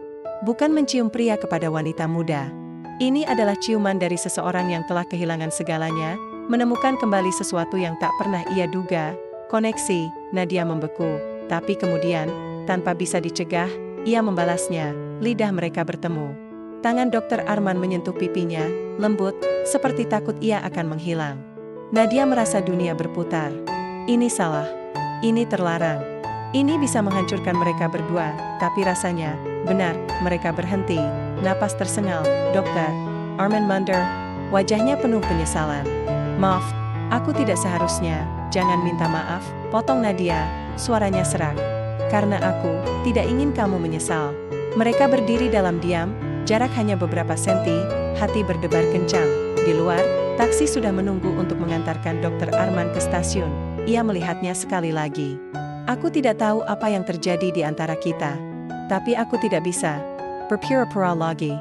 Bukan mencium pria kepada wanita muda. Ini adalah ciuman dari seseorang yang telah kehilangan segalanya, menemukan kembali sesuatu yang tak pernah ia duga. Koneksi. Nadia membeku. Tapi kemudian, tanpa bisa dicegah, ia membalasnya. Lidah mereka bertemu. Tangan Dokter Arman menyentuh pipinya, lembut, seperti takut ia akan menghilang. Nadia merasa dunia berputar. Ini salah. Ini terlarang. Ini bisa menghancurkan mereka berdua, tapi rasanya, benar, mereka berhenti. Napas tersengal. Dokter Arman mundur. Wajahnya penuh penyesalan. Maaf, aku tidak seharusnya. Jangan minta maaf, potong Nadia, suaranya serak. Karena aku tidak ingin kamu menyesal. Mereka berdiri dalam diam, jarak hanya beberapa senti, hati berdebar kencang. Di luar, taksi sudah menunggu untuk mengantarkan Dokter Arman ke stasiun. Ia melihatnya sekali lagi. Aku tidak tahu apa yang terjadi di antara kita. Tapi aku tidak bisa berpura-pura lagi.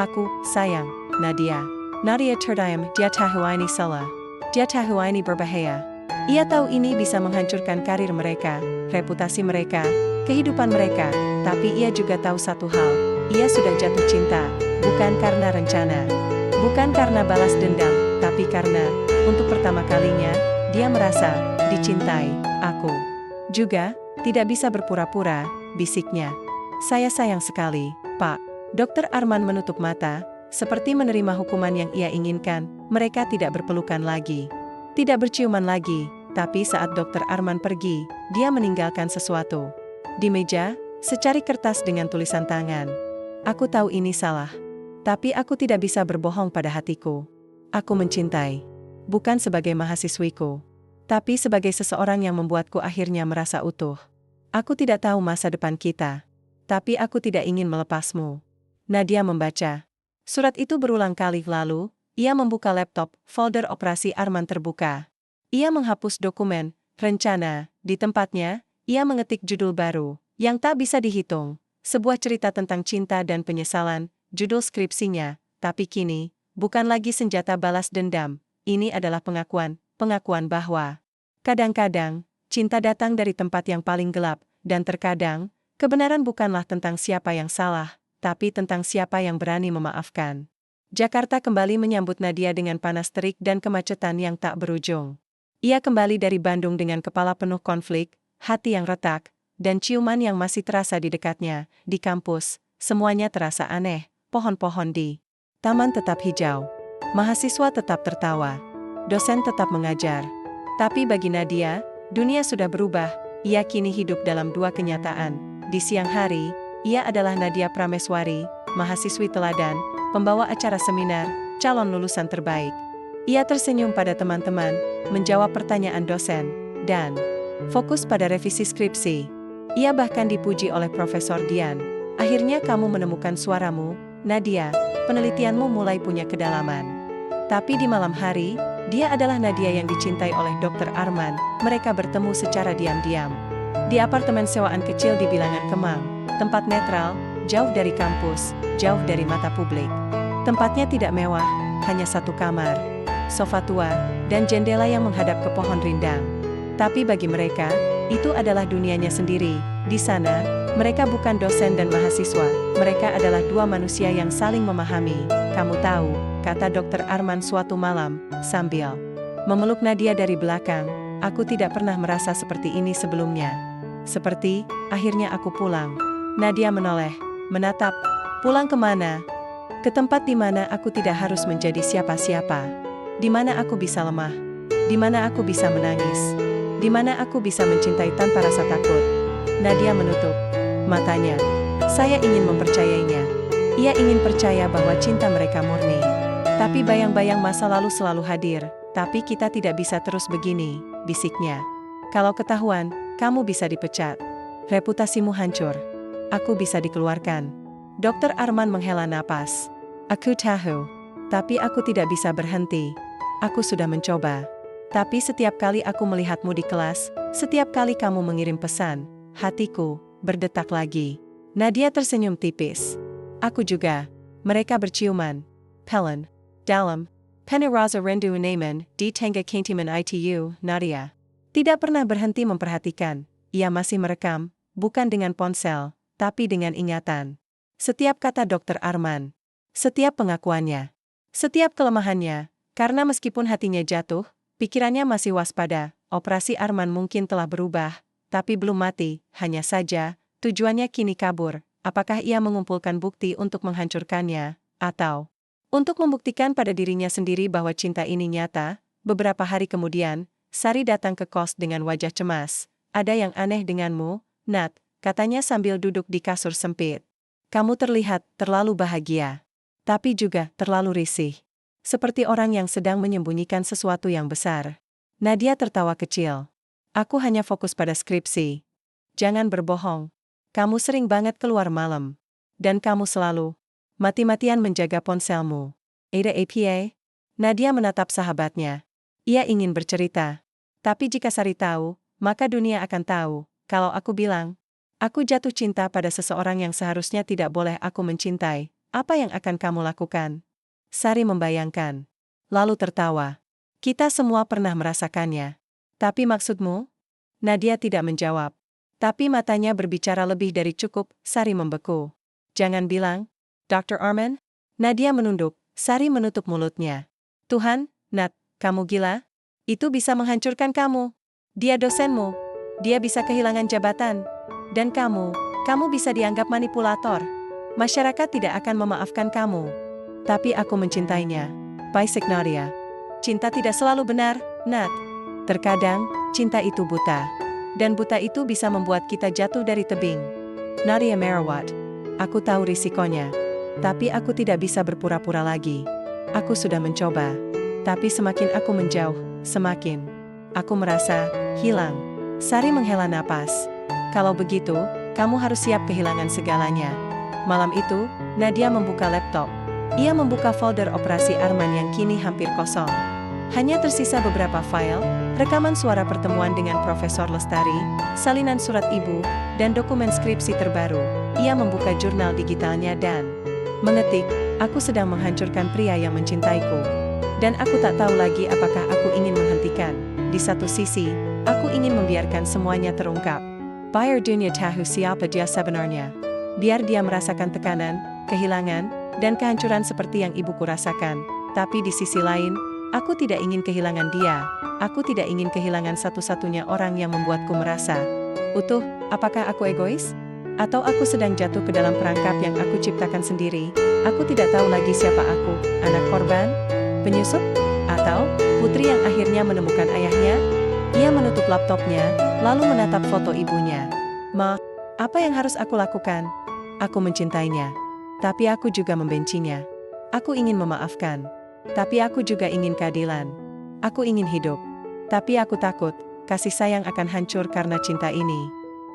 Aku, sayang, Nadia. Nadia terdiam, dia tahu ini salah. Dia tahu ini berbahaya. Ia tahu ini bisa menghancurkan karir mereka, reputasi mereka, kehidupan mereka, tapi ia juga tahu satu hal, ia sudah jatuh cinta, bukan karena rencana, bukan karena balas dendam, tapi karena, untuk pertama kalinya, dia merasa dicintai. Aku juga tidak bisa berpura-pura, bisiknya. Saya sayang sekali, Pak. Dokter Arman menutup mata, seperti menerima hukuman yang ia inginkan. Mereka tidak berpelukan lagi. Tidak berciuman lagi, tapi saat Dokter Arman pergi, dia meninggalkan sesuatu. Di meja, secari kertas dengan tulisan tangan. Aku tahu ini salah. Tapi aku tidak bisa berbohong pada hatiku. Aku mencintai. Bukan sebagai mahasiswiku. Tapi sebagai seseorang yang membuatku akhirnya merasa utuh. Aku tidak tahu masa depan kita. Tapi aku tidak ingin melepasmu. Nadia membaca. Surat itu berulang kali lalu, ia membuka laptop, folder operasi Arman terbuka. Ia menghapus dokumen, rencana, di tempatnya, ia mengetik judul baru, yang tak bisa dihitung, sebuah cerita tentang cinta dan penyesalan, judul skripsinya, tapi kini, bukan lagi senjata balas dendam, ini adalah pengakuan bahwa, kadang-kadang, cinta datang dari tempat yang paling gelap, dan terkadang, kebenaran bukanlah tentang siapa yang salah, tapi tentang siapa yang berani memaafkan. Jakarta kembali menyambut Nadia dengan panas terik dan kemacetan yang tak berujung. Ia kembali dari Bandung dengan kepala penuh konflik, hati yang retak, dan ciuman yang masih terasa di dekatnya. Di kampus, semuanya terasa aneh, pohon-pohon di taman tetap hijau. Mahasiswa tetap tertawa. Dosen tetap mengajar. Tapi bagi Nadia, dunia sudah berubah. Ia kini hidup dalam dua kenyataan. Di siang hari, ia adalah Nadia Prameswari, mahasiswi teladan, pembawa acara seminar, calon lulusan terbaik. Ia tersenyum pada teman-teman, menjawab pertanyaan dosen, dan fokus pada revisi skripsi. Ia bahkan dipuji oleh Profesor Dian. Akhirnya kamu menemukan suaramu, Nadia, penelitianmu mulai punya kedalaman. Tapi di malam hari, dia adalah Nadia yang dicintai oleh Dokter Arman. Mereka bertemu secara diam-diam. Di apartemen sewaan kecil di Bilangan Kemang, tempat netral, jauh dari kampus, jauh dari mata publik. Tempatnya tidak mewah, hanya satu kamar, sofa tua, dan jendela yang menghadap ke pohon rindang. Tapi bagi mereka, itu adalah dunianya sendiri. Di sana, mereka bukan dosen dan mahasiswa, mereka adalah dua manusia yang saling memahami. Kamu tahu, kata Dokter Arman suatu malam, sambil memeluk Nadia dari belakang, aku tidak pernah merasa seperti ini sebelumnya. Seperti, akhirnya aku pulang. Nadia menoleh, menatap. Pulang kemana? Ke tempat di mana aku tidak harus menjadi siapa-siapa. Di mana aku bisa lemah. Di mana aku bisa menangis. Di mana aku bisa mencintai tanpa rasa takut. Nadia menutup matanya. Saya ingin mempercayainya. Ia ingin percaya bahwa cinta mereka murni. Tapi bayang-bayang masa lalu selalu hadir. Tapi kita tidak bisa terus begini, bisiknya. Kalau ketahuan, kamu bisa dipecat. Reputasimu hancur. Aku bisa dikeluarkan. Dokter Arman menghela napas. Aku tahu. Tapi aku tidak bisa berhenti. Aku sudah mencoba. Tapi setiap kali aku melihatmu di kelas, setiap kali kamu mengirim pesan, hatiku berdetak lagi. Nadia tersenyum tipis. Aku juga. Mereka berciuman. Pelan. Dalam. Peniraza rendu naiman, di tangga keintiman itu, Nadia. Tidak pernah berhenti memperhatikan. Ia masih merekam, bukan dengan ponsel, tapi dengan ingatan. Setiap kata Dokter Arman. Setiap pengakuannya. Setiap kelemahannya. Karena meskipun hatinya jatuh, pikirannya masih waspada. Operasi Arman mungkin telah berubah, tapi belum mati. Hanya saja, tujuannya kini kabur. Apakah ia mengumpulkan bukti untuk menghancurkannya? Atau, untuk membuktikan pada dirinya sendiri bahwa cinta ini nyata, beberapa hari kemudian, Sari datang ke kos dengan wajah cemas. Ada yang aneh denganmu, Nat, katanya sambil duduk di kasur sempit. Kamu terlihat terlalu bahagia. Tapi juga terlalu risih. Seperti orang yang sedang menyembunyikan sesuatu yang besar. Nadia tertawa kecil. Aku hanya fokus pada skripsi. Jangan berbohong. Kamu sering banget keluar malam. Dan kamu selalu mati-matian menjaga ponselmu. Ada apa? Nadia menatap sahabatnya. Ia ingin bercerita. Tapi jika Sari tahu, maka dunia akan tahu. Kalau aku bilang, aku jatuh cinta pada seseorang yang seharusnya tidak boleh aku mencintai, apa yang akan kamu lakukan? Sari membayangkan. Lalu tertawa. Kita semua pernah merasakannya. Tapi maksudmu? Nadia tidak menjawab. Tapi matanya berbicara lebih dari cukup. Sari membeku. Jangan bilang, Dr. Arman? Nadia menunduk. Sari menutup mulutnya. Tuhan, Nat, kamu gila? Itu bisa menghancurkan kamu. Dia dosenmu. Dia bisa kehilangan jabatan. Dan kamu bisa dianggap manipulator. Masyarakat tidak akan memaafkan kamu. Tapi aku mencintainya. Paisek Nadia. Cinta tidak selalu benar, Nat. Terkadang, cinta itu buta. Dan buta itu bisa membuat kita jatuh dari tebing. Nadia Merawat. Aku tahu risikonya. Tapi aku tidak bisa berpura-pura lagi. Aku sudah mencoba. Tapi semakin aku menjauh, semakin aku merasa hilang. Sari menghela napas. Kalau begitu, kamu harus siap kehilangan segalanya. Malam itu, Nadia membuka laptop. Ia membuka folder operasi Arman yang kini hampir kosong. Hanya tersisa beberapa file, rekaman suara pertemuan dengan Profesor Lestari, salinan surat ibu, dan dokumen skripsi terbaru. Ia membuka jurnal digitalnya dan mengetik, aku sedang menghancurkan pria yang mencintaiku. Dan aku tak tahu lagi apakah aku ingin menghentikan. Di satu sisi, aku ingin membiarkan semuanya terungkap. Biar dunia tahu siapa dia sebenarnya. Biar dia merasakan tekanan, kehilangan, dan kehancuran seperti yang ibuku rasakan. Tapi di sisi lain, aku tidak ingin kehilangan dia. Aku tidak ingin kehilangan satu-satunya orang yang membuatku merasa utuh. Apakah aku egois? Atau aku sedang jatuh ke dalam perangkap yang aku ciptakan sendiri? Aku tidak tahu lagi siapa aku, anak korban? Penyusup? Atau putri yang akhirnya menemukan ayahnya? Ia menutup laptopnya, lalu menatap foto ibunya. Ma, apa yang harus aku lakukan? Aku mencintainya. Tapi aku juga membencinya. Aku ingin memaafkan. Tapi aku juga ingin keadilan. Aku ingin hidup. Tapi aku takut, kasih sayang akan hancur karena cinta ini.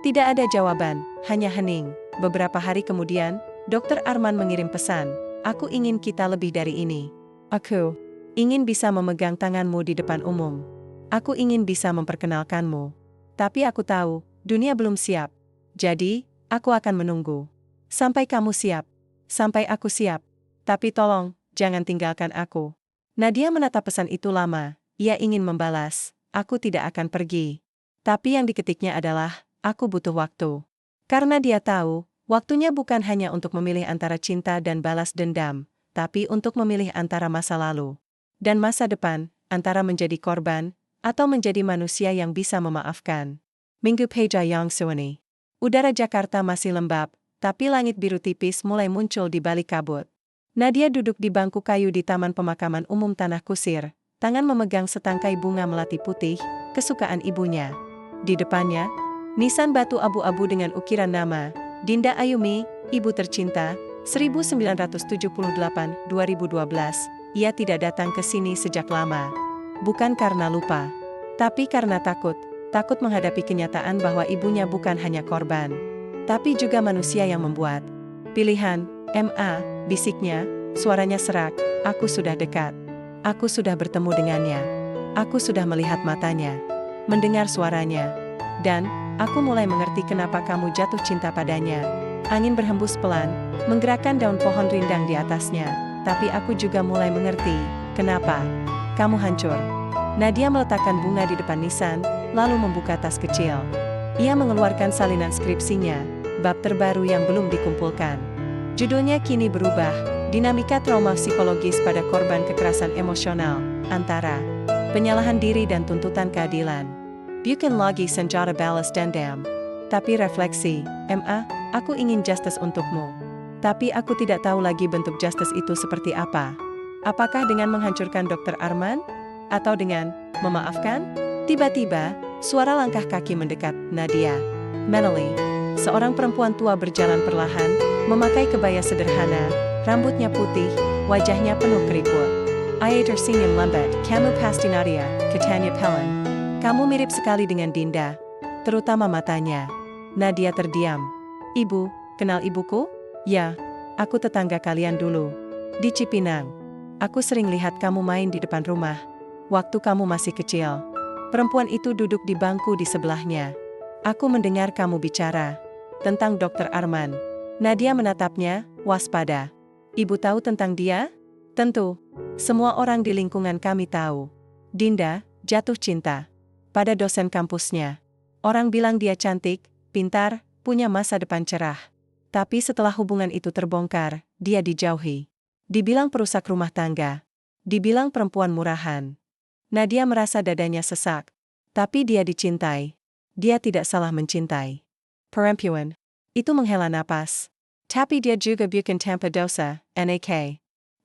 Tidak ada jawaban, hanya hening. Beberapa hari kemudian, Dr. Arman mengirim pesan. Aku ingin kita lebih dari ini. Aku ingin bisa memegang tanganmu di depan umum. Aku ingin bisa memperkenalkanmu. Tapi aku tahu, dunia belum siap. Jadi, aku akan menunggu. Sampai kamu siap. Sampai aku siap. Tapi tolong, jangan tinggalkan aku. Nadia menatap pesan itu lama. Ia ingin membalas, aku tidak akan pergi. Tapi yang diketiknya adalah, aku butuh waktu. Karena dia tahu, waktunya bukan hanya untuk memilih antara cinta dan balas dendam, tapi untuk memilih antara masa lalu dan masa depan, antara menjadi korban atau menjadi manusia yang bisa memaafkan. Minggu Peja Yang Suwani. Udara Jakarta masih lembab, tapi langit biru tipis mulai muncul di balik kabut. Nadia duduk di bangku kayu di Taman Pemakaman Umum Tanah Kusir, tangan memegang setangkai bunga melati putih, kesukaan ibunya. Di depannya, nisan batu abu-abu dengan ukiran nama, Dinda Ayumi, Ibu Tercinta, 1978-2012. Ia tidak datang ke sini sejak lama. Bukan karena lupa, tapi karena takut menghadapi kenyataan bahwa ibunya bukan hanya korban, tapi juga manusia yang membuat pilihan. Ma, bisiknya, suaranya serak, aku sudah dekat. Aku sudah bertemu dengannya. Aku sudah melihat matanya, mendengar suaranya. Dan, aku mulai mengerti kenapa kamu jatuh cinta padanya. Angin berhembus pelan, menggerakkan daun pohon rindang di atasnya. Tapi aku juga mulai mengerti, kenapa kamu hancur. Nadia meletakkan bunga di depan nisan, lalu membuka tas kecil. Ia mengeluarkan salinan skripsinya, bab terbaru yang belum dikumpulkan. Judulnya kini berubah, dinamika trauma psikologis pada korban kekerasan emosional, antara penyalahan diri dan tuntutan keadilan. Bukan lagi senjata balas dendam, tapi refleksi. Ma, aku ingin justice untukmu. Tapi aku tidak tahu lagi bentuk justice itu seperti apa. Apakah dengan menghancurkan Dr. Arman? Atau dengan memaafkan? Tiba-tiba, suara langkah kaki mendekat Nadia. Manoli, seorang perempuan tua berjalan perlahan, memakai kebaya sederhana, rambutnya putih, wajahnya penuh keriput. Ia tersenyum lambat. Kamu pasti Nadia, katanya pelan. Kamu mirip sekali dengan Dinda, terutama matanya. Nadia terdiam. Ibu, kenal ibuku? Ya, aku tetangga kalian dulu. Di Cipinang. Aku sering lihat kamu main di depan rumah. Waktu kamu masih kecil. Perempuan itu duduk di bangku di sebelahnya. Aku mendengar kamu bicara tentang Dr. Arman. Nadia menatapnya, waspada. Ibu tahu tentang dia? Tentu. Semua orang di lingkungan kami tahu. Dinda jatuh cinta pada dosen kampusnya. Orang bilang dia cantik, pintar, punya masa depan cerah. Tapi setelah hubungan itu terbongkar, dia dijauhi. Dibilang perusak rumah tangga. Dibilang perempuan murahan. Nadia merasa dadanya sesak. Tapi dia dicintai. Dia tidak salah mencintai. Perempuan itu menghela napas. Tapi dia juga bukan tanpa dosa, Nak.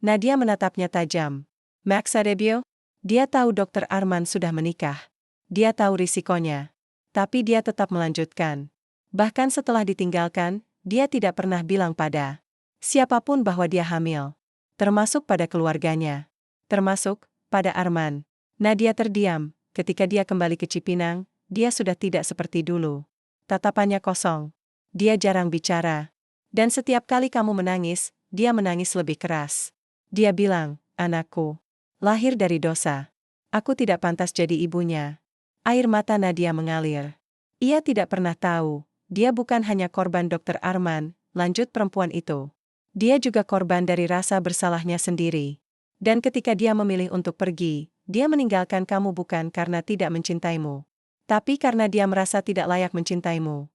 Nadia menatapnya tajam. Maksa Debio? Dia tahu Dr. Arman sudah menikah. Dia tahu risikonya. Tapi dia tetap melanjutkan. Bahkan setelah ditinggalkan, dia tidak pernah bilang pada siapapun bahwa dia hamil. Termasuk pada keluarganya. Termasuk pada Arman. Nadia terdiam. Ketika dia kembali ke Cipinang, dia sudah tidak seperti dulu. Tatapannya kosong. Dia jarang bicara. Dan setiap kali kamu menangis, dia menangis lebih keras. Dia bilang, anakku, lahir dari dosa. Aku tidak pantas jadi ibunya. Air mata Nadia mengalir. Ia tidak pernah tahu, dia bukan hanya korban Dr. Arman, lanjut perempuan itu. Dia juga korban dari rasa bersalahnya sendiri. Dan ketika dia memilih untuk pergi, dia meninggalkan kamu bukan karena tidak mencintaimu. Tapi karena dia merasa tidak layak mencintaimu.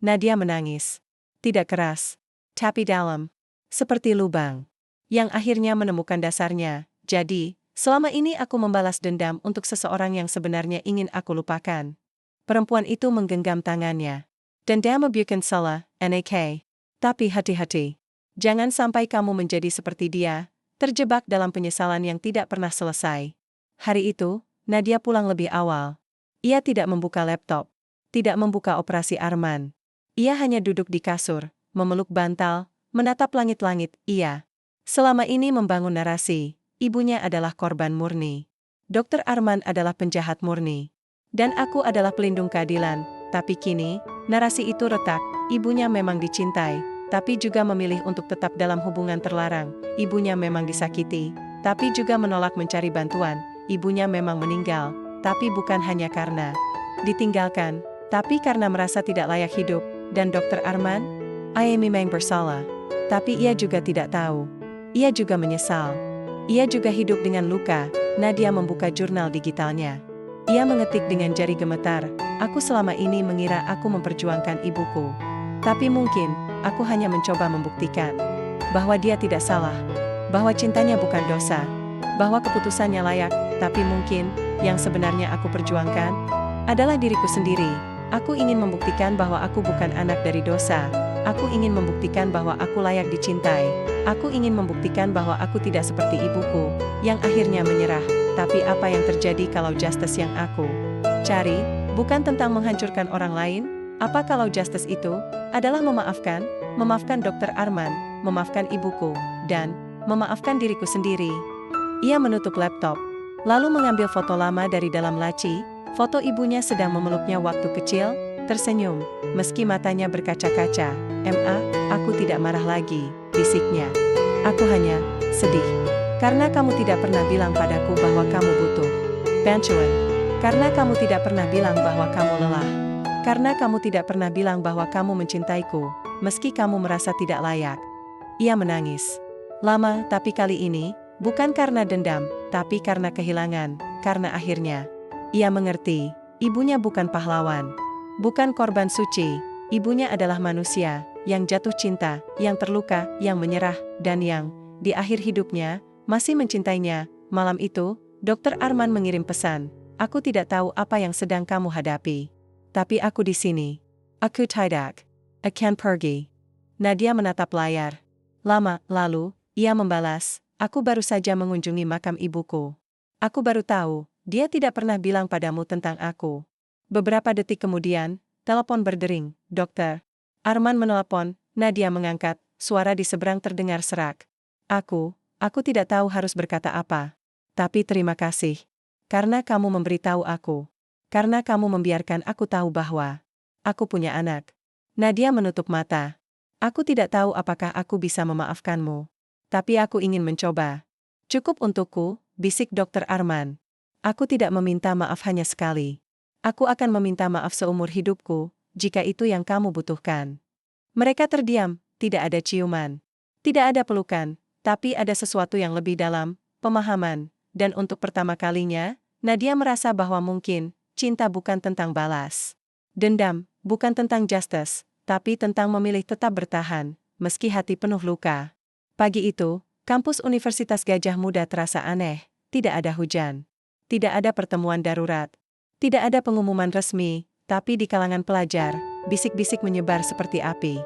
Nadia menangis. Tidak keras. Tapi dalam. Seperti lubang. Yang akhirnya menemukan dasarnya. Jadi, selama ini aku membalas dendam untuk seseorang yang sebenarnya ingin aku lupakan. Perempuan itu menggenggam tangannya. Dendam bukan salah, Nak. Tapi hati-hati. Jangan sampai kamu menjadi seperti dia, terjebak dalam penyesalan yang tidak pernah selesai. Hari itu, Nadia pulang lebih awal. Ia tidak membuka laptop. Tidak membuka operasi Arman. Ia hanya duduk di kasur, memeluk bantal, menatap langit-langit. Ia selama ini membangun narasi, ibunya adalah korban murni. Dr. Arman adalah penjahat murni. Dan aku adalah pelindung keadilan, tapi kini, narasi itu retak, ibunya memang dicintai, tapi juga memilih untuk tetap dalam hubungan terlarang, ibunya memang disakiti, tapi juga menolak mencari bantuan, ibunya memang meninggal, tapi bukan hanya karena ditinggalkan, tapi karena merasa tidak layak hidup, dan Dr. Arman? Ia memang bersalah. Tapi ia juga tidak tahu. Ia juga menyesal. Ia juga hidup dengan luka. Nadia membuka jurnal digitalnya. Ia mengetik dengan jari gemetar, aku selama ini mengira aku memperjuangkan ibuku. Tapi mungkin, aku hanya mencoba membuktikan bahwa dia tidak salah. Bahwa cintanya bukan dosa. Bahwa keputusannya layak, tapi mungkin, yang sebenarnya aku perjuangkan adalah diriku sendiri. Aku ingin membuktikan bahwa aku bukan anak dari dosa. Aku ingin membuktikan bahwa aku layak dicintai. Aku ingin membuktikan bahwa aku tidak seperti ibuku, yang akhirnya menyerah. Tapi apa yang terjadi kalau justice yang aku cari, bukan tentang menghancurkan orang lain? Apa kalau justice itu adalah memaafkan? Memaafkan Dr. Arman, memaafkan ibuku, dan memaafkan diriku sendiri. Ia menutup laptop, lalu mengambil foto lama dari dalam laci. Foto ibunya sedang memeluknya waktu kecil, tersenyum, meski matanya berkaca-kaca. Aku tidak marah lagi, bisiknya. Aku hanya sedih. Karena kamu tidak pernah bilang padaku bahwa kamu butuh bantuan. Karena kamu tidak pernah bilang bahwa kamu lelah. Karena kamu tidak pernah bilang bahwa kamu mencintaiku, meski kamu merasa tidak layak. Ia menangis. Lama, tapi kali ini, bukan karena dendam, tapi karena kehilangan, karena akhirnya ia mengerti, ibunya bukan pahlawan. Bukan korban suci, ibunya adalah manusia, yang jatuh cinta, yang terluka, yang menyerah, dan yang, di akhir hidupnya, masih mencintainya. Malam itu, Dr. Arman mengirim pesan, aku tidak tahu apa yang sedang kamu hadapi. Tapi aku di sini. Aku tidak akan pergi. Nadia menatap layar. Lama lalu, ia membalas, aku baru saja mengunjungi makam ibuku. Aku baru tahu, dia tidak pernah bilang padamu tentang aku. Beberapa detik kemudian, telepon berdering, dokter. Arman menelepon, Nadia mengangkat, suara di seberang terdengar serak. Aku tidak tahu harus berkata apa. Tapi terima kasih. Karena kamu memberitahu aku. Karena kamu membiarkan aku tahu bahwa aku punya anak. Nadia menutup mata. Aku tidak tahu apakah aku bisa memaafkanmu. Tapi aku ingin mencoba. Cukup untukku, bisik Dokter Arman. Aku tidak meminta maaf hanya sekali. Aku akan meminta maaf seumur hidupku, jika itu yang kamu butuhkan. Mereka terdiam, tidak ada ciuman. Tidak ada pelukan, tapi ada sesuatu yang lebih dalam, pemahaman. Dan untuk pertama kalinya, Nadia merasa bahwa mungkin, cinta bukan tentang balas dendam, bukan tentang justice, tapi tentang memilih tetap bertahan, meski hati penuh luka. Pagi itu, kampus Universitas Gajah Mada terasa aneh, tidak ada hujan. Tidak ada pertemuan darurat. Tidak ada pengumuman resmi, tapi di kalangan pelajar, bisik-bisik menyebar seperti api.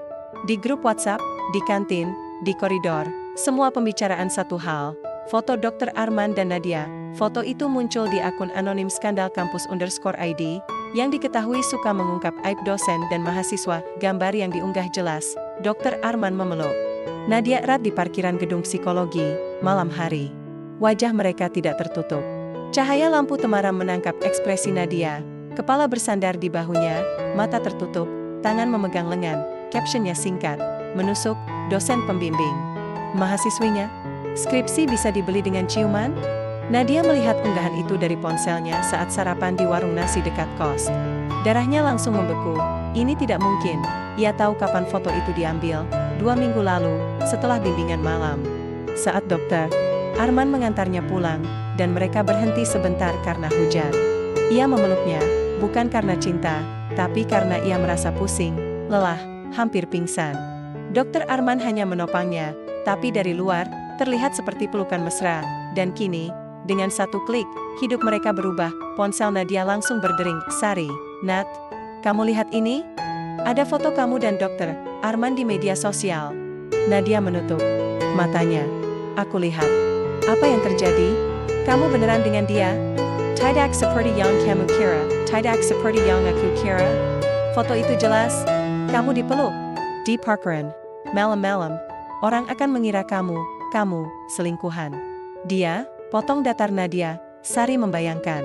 Di grup WhatsApp, di kantin, di koridor, semua pembicaraan satu hal, foto Dr. Arman dan Nadia. Foto itu muncul di akun anonim skandal kampus_ID, yang diketahui suka mengungkap aib dosen dan mahasiswa. Gambar yang diunggah jelas, Dr. Arman memeluk Nadia erat di parkiran gedung psikologi, malam hari. Wajah mereka tidak tertutup. Cahaya lampu temaram menangkap ekspresi Nadia, kepala bersandar di bahunya, mata tertutup, tangan memegang lengan, captionnya singkat, menusuk, dosen pembimbing. Mahasiswinya? Skripsi bisa dibeli dengan ciuman? Nadia melihat unggahan itu dari ponselnya saat sarapan di warung nasi dekat kos. Darahnya langsung membeku, ini tidak mungkin. Ia tahu kapan foto itu diambil, 2 minggu lalu, setelah bimbingan malam. Saat Dokter Arman mengantarnya pulang, dan mereka berhenti sebentar karena hujan. Ia memeluknya, bukan karena cinta, tapi karena ia merasa pusing, lelah, hampir pingsan. Dokter Arman hanya menopangnya, tapi dari luar, terlihat seperti pelukan mesra, dan kini, dengan satu klik, hidup mereka berubah. Ponsel Nadia langsung berdering, Sari, Nat, kamu lihat ini? Ada foto kamu dan Dokter Arman di media sosial. Nadia menutup matanya. Aku lihat. Apa yang terjadi? Kamu beneran dengan dia? Tidak seperti yang kamu kira. Tidak seperti yang aku kira. Foto itu jelas. Kamu dipeluk. Di parkiran. Malam-malam. Orang akan mengira kamu selingkuhan. Dia, potong datar Nadia, Sari membayangkan.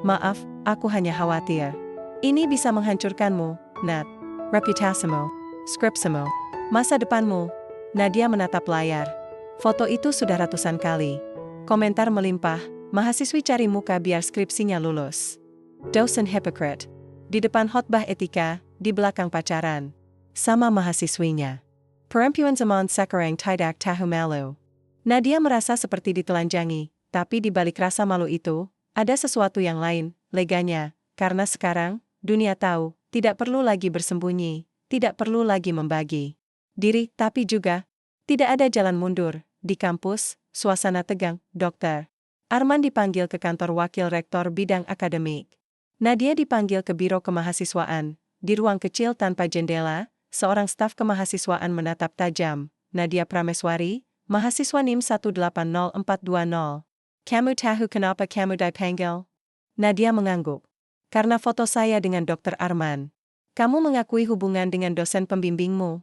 Maaf, aku hanya khawatir. Ini bisa menghancurkanmu, Nat. Reputasimu. Skripsimu. Masa depanmu. Nadia menatap layar. Foto itu sudah ratusan kali. Komentar melimpah, mahasiswi cari muka biar skripsinya lulus. Dosen hypocrite. Di depan khotbah etika, di belakang pacaran. Sama mahasiswinya. Perempuan zaman sekarang tidak tahu malu. Nadia merasa seperti ditelanjangi, tapi di balik rasa malu itu, ada sesuatu yang lain, leganya, karena sekarang, dunia tahu, tidak perlu lagi bersembunyi, tidak perlu lagi membagi diri, tapi juga, tidak ada jalan mundur. Di kampus, suasana tegang. Dokter Arman dipanggil ke kantor wakil rektor bidang akademik. Nadia dipanggil ke biro kemahasiswaan. Di ruang kecil tanpa jendela, seorang staf kemahasiswaan menatap tajam. Nadia Prameswari, mahasiswa NIM 180420. Kamu tahu kenapa kamu dipanggil? Nadia mengangguk. Karena foto saya dengan Dokter Arman. Kamu mengakui hubungan dengan dosen pembimbingmu.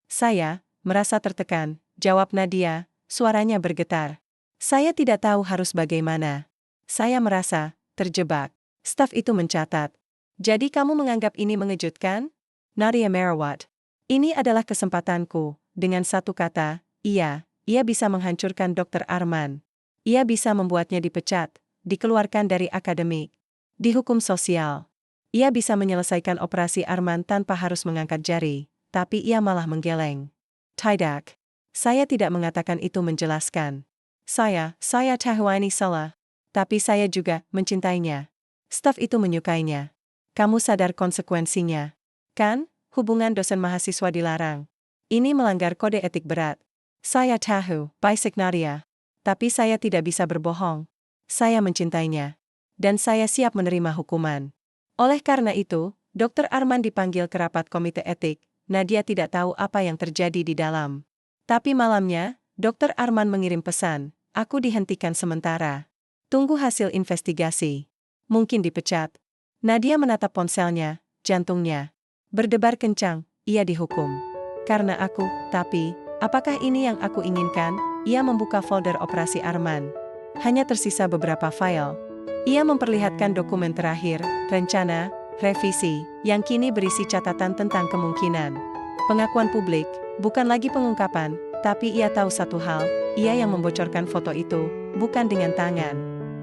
Saya merasa tertekan, jawab Nadia, suaranya bergetar. Saya tidak tahu harus bagaimana. Saya merasa terjebak. Staf itu mencatat. Jadi kamu menganggap ini mengejutkan? Nadia Merawat. Ini adalah kesempatanku. Dengan satu kata, ia bisa menghancurkan Dokter Arman. Ia bisa membuatnya dipecat, dikeluarkan dari akademik, dihukum sosial. Ia bisa menyelesaikan operasi Arman tanpa harus mengangkat jari, tapi ia malah menggeleng. Tidak. Saya tidak mengatakan itu menjelaskan. Saya tahu ini salah. Tapi saya juga mencintainya. Staf itu menyukainya. Kamu sadar konsekuensinya? Kan, hubungan dosen mahasiswa dilarang. Ini melanggar kode etik berat. Saya tahu, bisik Nadia. Tapi saya tidak bisa berbohong. Saya mencintainya. Dan saya siap menerima hukuman. Oleh karena itu, Dokter Arman dipanggil ke rapat komite etik. Nadia tidak tahu apa yang terjadi di dalam. Tapi malamnya, Dokter Arman mengirim pesan, aku dihentikan sementara. Tunggu hasil investigasi. Mungkin dipecat. Nadia menatap ponselnya, jantungnya berdebar kencang, ia dihukum. Karena aku, tapi, apakah ini yang aku inginkan? Ia membuka folder operasi Arman. Hanya tersisa beberapa file. Ia memperlihatkan dokumen terakhir, rencana, revisi, yang kini berisi catatan tentang kemungkinan pengakuan publik, bukan lagi pengungkapan, tapi ia tahu satu hal, ia yang membocorkan foto itu, bukan dengan tangan,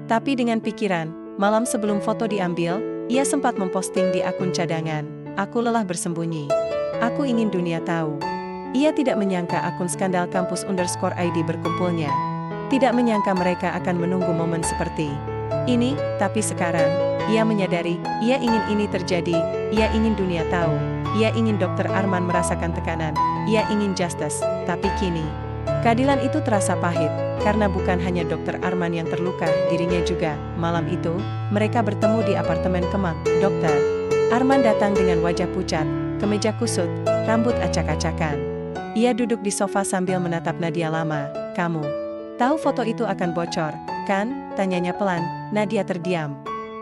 tapi dengan pikiran. Malam sebelum foto diambil, ia sempat memposting di akun cadangan, aku lelah bersembunyi. Aku ingin dunia tahu. Ia tidak menyangka akun skandal kampus_ID berkumpulnya. Tidak menyangka mereka akan menunggu momen seperti ini, tapi sekarang, ia menyadari, ia ingin ini terjadi, ia ingin dunia tahu, ia ingin Dokter Arman merasakan tekanan, ia ingin justice, tapi kini, keadilan itu terasa pahit, karena bukan hanya Dokter Arman yang terluka, dirinya juga. Malam itu, mereka bertemu di apartemen Kemang. Dokter Arman datang dengan wajah pucat, kemeja kusut, rambut acak-acakan. Ia duduk di sofa sambil menatap Nadia lama. Kamu tahu foto itu akan bocor, kan? Tanyanya pelan. Nadia terdiam.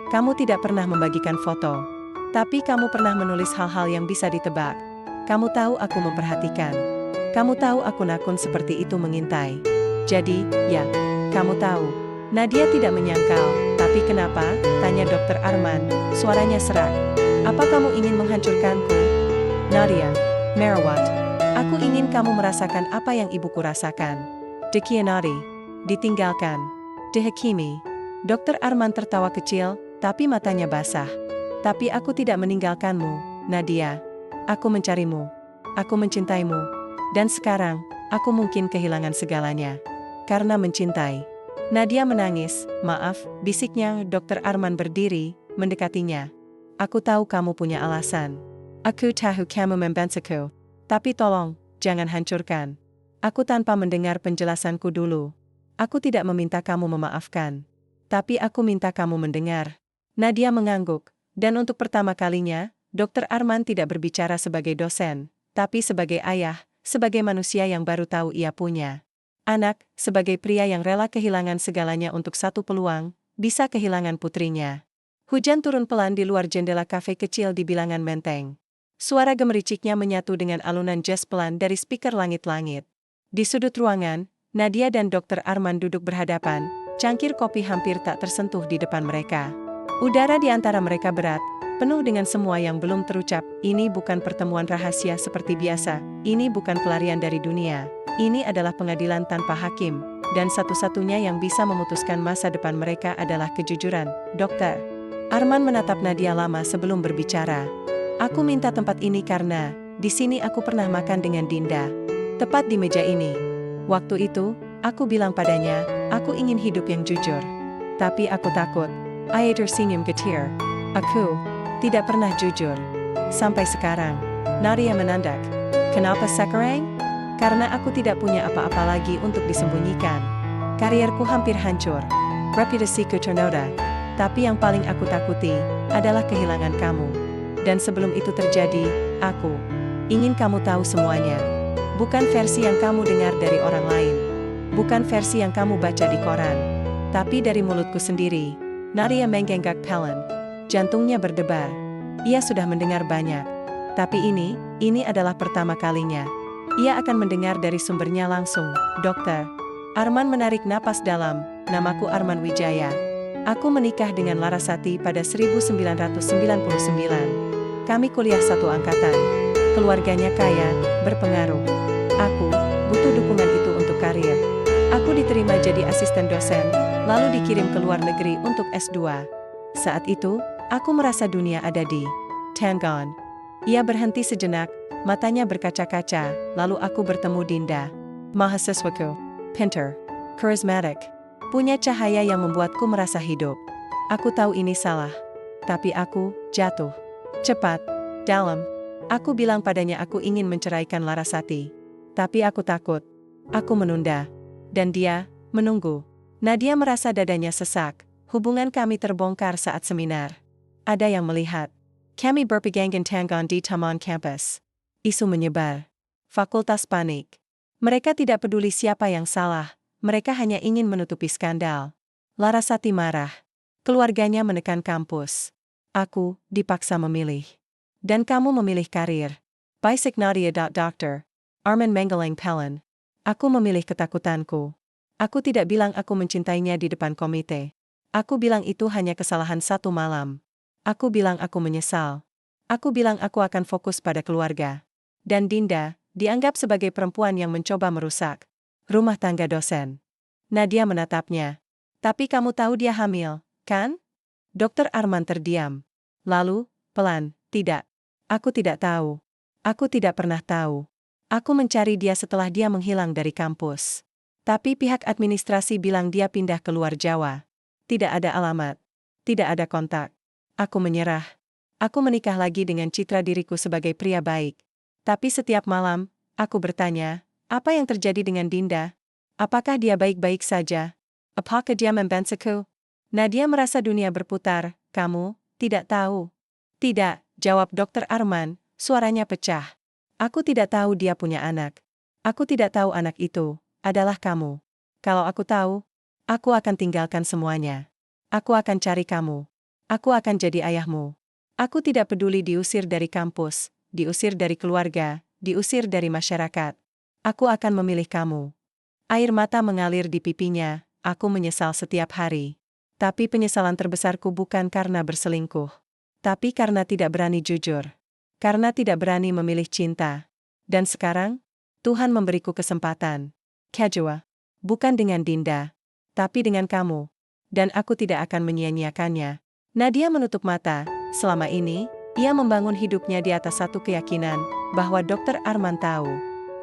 Kamu tidak pernah membagikan foto. Tapi kamu pernah menulis hal-hal yang bisa ditebak. Kamu tahu aku memperhatikan. Kamu tahu akun-akun seperti itu mengintai. Jadi, ya, kamu tahu. Nadia tidak menyangkal. Tapi kenapa? Tanya Dokter Arman, suaranya serak. Apa kamu ingin menghancurkanku? Nadia, Merawat. Aku ingin kamu merasakan apa yang ibuku rasakan. Dikhianati. Ditinggalkan. Dihakimi. Dokter Arman tertawa kecil, tapi matanya basah. Tapi aku tidak meninggalkanmu, Nadia. Aku mencarimu. Aku mencintaimu. Dan sekarang, aku mungkin kehilangan segalanya. Karena mencintai. Nadia menangis. Maaf, bisiknya. Dokter Arman berdiri, mendekatinya. Aku tahu kamu punya alasan. Aku tahu kamu membentakku. Tapi tolong, jangan hancurkan aku tanpa mendengar penjelasanku dulu. Aku tidak meminta kamu memaafkan. Tapi aku minta kamu mendengar. Nadia mengangguk. Dan untuk pertama kalinya, Dokter Arman tidak berbicara sebagai dosen, tapi sebagai ayah, sebagai manusia yang baru tahu ia punya anak, sebagai pria yang rela kehilangan segalanya untuk satu peluang, bisa kehilangan putrinya. Hujan turun pelan di luar jendela kafe kecil di bilangan Menteng. Suara gemericiknya menyatu dengan alunan jazz pelan dari speaker langit-langit. Di sudut ruangan, Nadia dan Dokter Arman duduk berhadapan, cangkir kopi hampir tak tersentuh di depan mereka. Udara di antara mereka berat, penuh dengan semua yang belum terucap. Ini bukan pertemuan rahasia seperti biasa, ini bukan pelarian dari dunia. Ini adalah pengadilan tanpa hakim, dan satu-satunya yang bisa memutuskan masa depan mereka adalah kejujuran. Dokter Arman menatap Nadia lama sebelum berbicara. Aku minta tempat ini karena, di sini aku pernah makan dengan Dinda. Tepat di meja ini. Waktu itu, aku bilang padanya, aku ingin hidup yang jujur. Tapi aku takut. I tersenyum getir. Aku tidak pernah jujur. Sampai sekarang. Nadia menandak. Kenapa sekarang? Karena aku tidak punya apa-apa lagi untuk disembunyikan. Karierku hampir hancur. Reputasiku ternoda. Tapi yang paling aku takuti adalah kehilangan kamu. Dan sebelum itu terjadi, aku ingin kamu tahu semuanya. Bukan versi yang kamu dengar dari orang lain. Bukan versi yang kamu baca di koran. Tapi dari mulutku sendiri. Nadia menggenggak pelan. Jantungnya berdebar. Ia sudah mendengar banyak. Tapi ini adalah pertama kalinya. Ia akan mendengar dari sumbernya langsung. Dokter Arman menarik napas dalam. Namaku Arman Wijaya. Aku menikah dengan Larasati pada 1999. Kami kuliah satu angkatan. Keluarganya kaya, berpengaruh. Aku butuh dukungan itu untuk karir. Aku diterima jadi asisten dosen, lalu dikirim ke luar negeri untuk S2. Saat itu, aku merasa dunia ada di Tangon. Ia berhenti sejenak, matanya berkaca-kaca, lalu aku bertemu Dinda. Mahasiswaku, pintar, charismatic, punya cahaya yang membuatku merasa hidup. Aku tahu ini salah. Tapi aku jatuh. Cepat, dalam. Aku bilang padanya aku ingin menceraikan Larasati. Tapi aku takut. Aku menunda. Dan dia menunggu. Nadia merasa dadanya sesak. Hubungan kami terbongkar saat seminar. Ada yang melihat. Kami berpegangkan Tangon di Taman kampus. Isu menyebar. Fakultas panik. Mereka tidak peduli siapa yang salah, mereka hanya ingin menutupi skandal. Larasati marah. Keluarganya menekan kampus. Aku dipaksa memilih. Dan kamu memilih karir. Baisik Nadia. Dr. Arman Menggelang Pelen. Aku memilih ketakutanku. Aku tidak bilang aku mencintainya di depan komite. Aku bilang itu hanya kesalahan satu malam. Aku bilang aku menyesal. Aku bilang aku akan fokus pada keluarga. Dan Dinda dianggap sebagai perempuan yang mencoba merusak rumah tangga dosen. Nadia menatapnya. Tapi kamu tahu dia hamil, kan? Dokter Arman terdiam. Lalu, pelan, tidak. Aku tidak tahu. Aku tidak pernah tahu. Aku mencari dia setelah dia menghilang dari kampus. Tapi pihak administrasi bilang dia pindah ke luar Jawa. Tidak ada alamat. Tidak ada kontak. Aku menyerah. Aku menikah lagi dengan citra diriku sebagai pria baik. Tapi setiap malam, aku bertanya, apa yang terjadi dengan Dinda? Apakah dia baik-baik saja? Apakah dia membentakku? Nadia merasa dunia berputar. Kamu tidak tahu. Tidak, jawab Dokter Arman, suaranya pecah. Aku tidak tahu dia punya anak. Aku tidak tahu anak itu adalah kamu. Kalau aku tahu, aku akan tinggalkan semuanya. Aku akan cari kamu. Aku akan jadi ayahmu. Aku tidak peduli diusir dari kampus, diusir dari keluarga, diusir dari masyarakat. Aku akan memilih kamu. Air mata mengalir di pipinya, aku menyesal setiap hari. Tapi penyesalan terbesarku bukan karena berselingkuh. Tapi karena tidak berani jujur. Karena tidak berani memilih cinta. Dan sekarang, Tuhan memberiku kesempatan. Kajua. Bukan dengan Dinda. Tapi dengan kamu. Dan aku tidak akan menyia-nyiakannya. Nadia menutup mata. Selama ini, ia membangun hidupnya di atas satu keyakinan, bahwa Dokter Arman tahu.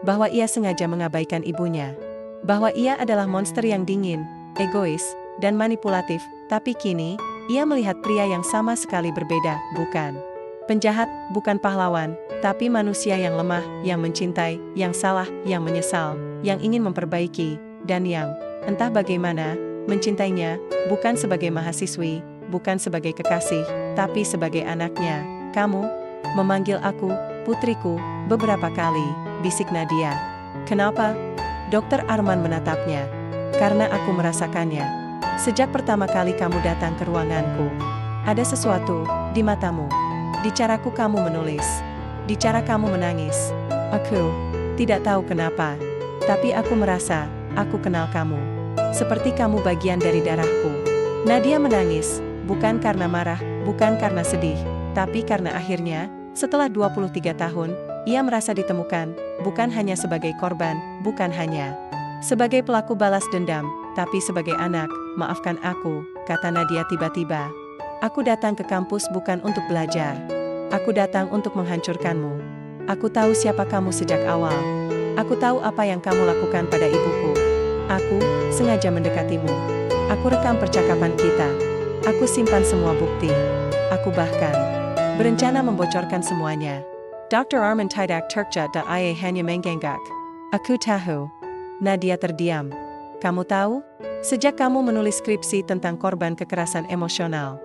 Bahwa ia sengaja mengabaikan ibunya. Bahwa ia adalah monster yang dingin, egois, dan manipulatif, tapi kini, ia melihat pria yang sama sekali berbeda, bukan penjahat, bukan pahlawan, tapi manusia yang lemah, yang mencintai, yang salah, yang menyesal, yang ingin memperbaiki, dan yang, entah bagaimana, mencintainya, bukan sebagai mahasiswi, bukan sebagai kekasih, tapi sebagai anaknya. Kamu memanggil aku, putriku, beberapa kali, bisik Nadia. Kenapa? Dokter Arman menatapnya. Karena aku merasakannya. Sejak pertama kali kamu datang ke ruanganku, ada sesuatu di matamu. Di caraku kamu menulis. Di cara kamu menangis. Aku tidak tahu kenapa, tapi aku merasa aku kenal kamu. Seperti kamu bagian dari darahku. Nadia menangis, bukan karena marah, bukan karena sedih, tapi karena akhirnya, setelah 23 tahun, ia merasa ditemukan, bukan hanya sebagai korban, bukan hanya sebagai pelaku balas dendam, tapi sebagai anak. Maafkan aku, kata Nadia tiba-tiba. Aku datang ke kampus bukan untuk belajar. Aku datang untuk menghancurkanmu. Aku tahu siapa kamu sejak awal. Aku tahu apa yang kamu lakukan pada ibuku. Aku sengaja mendekatimu. Aku rekam percakapan kita. Aku simpan semua bukti. Aku bahkan berencana membocorkan semuanya. Dr. Arman tidak Turkja.ia hanya mengenggak. Aku tahu. Nadia terdiam. Kamu tahu? Sejak kamu menulis skripsi tentang korban kekerasan emosional.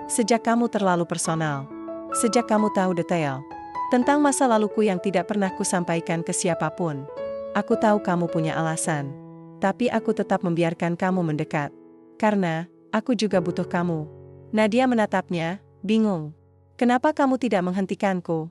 Sejak kamu terlalu personal. Sejak kamu tahu detail tentang masa laluku yang tidak pernah kusampaikan ke siapapun. Aku tahu kamu punya alasan. Tapi aku tetap membiarkan kamu mendekat. Karena, aku juga butuh kamu. Nadia menatapnya, bingung. Kenapa kamu tidak menghentikanku?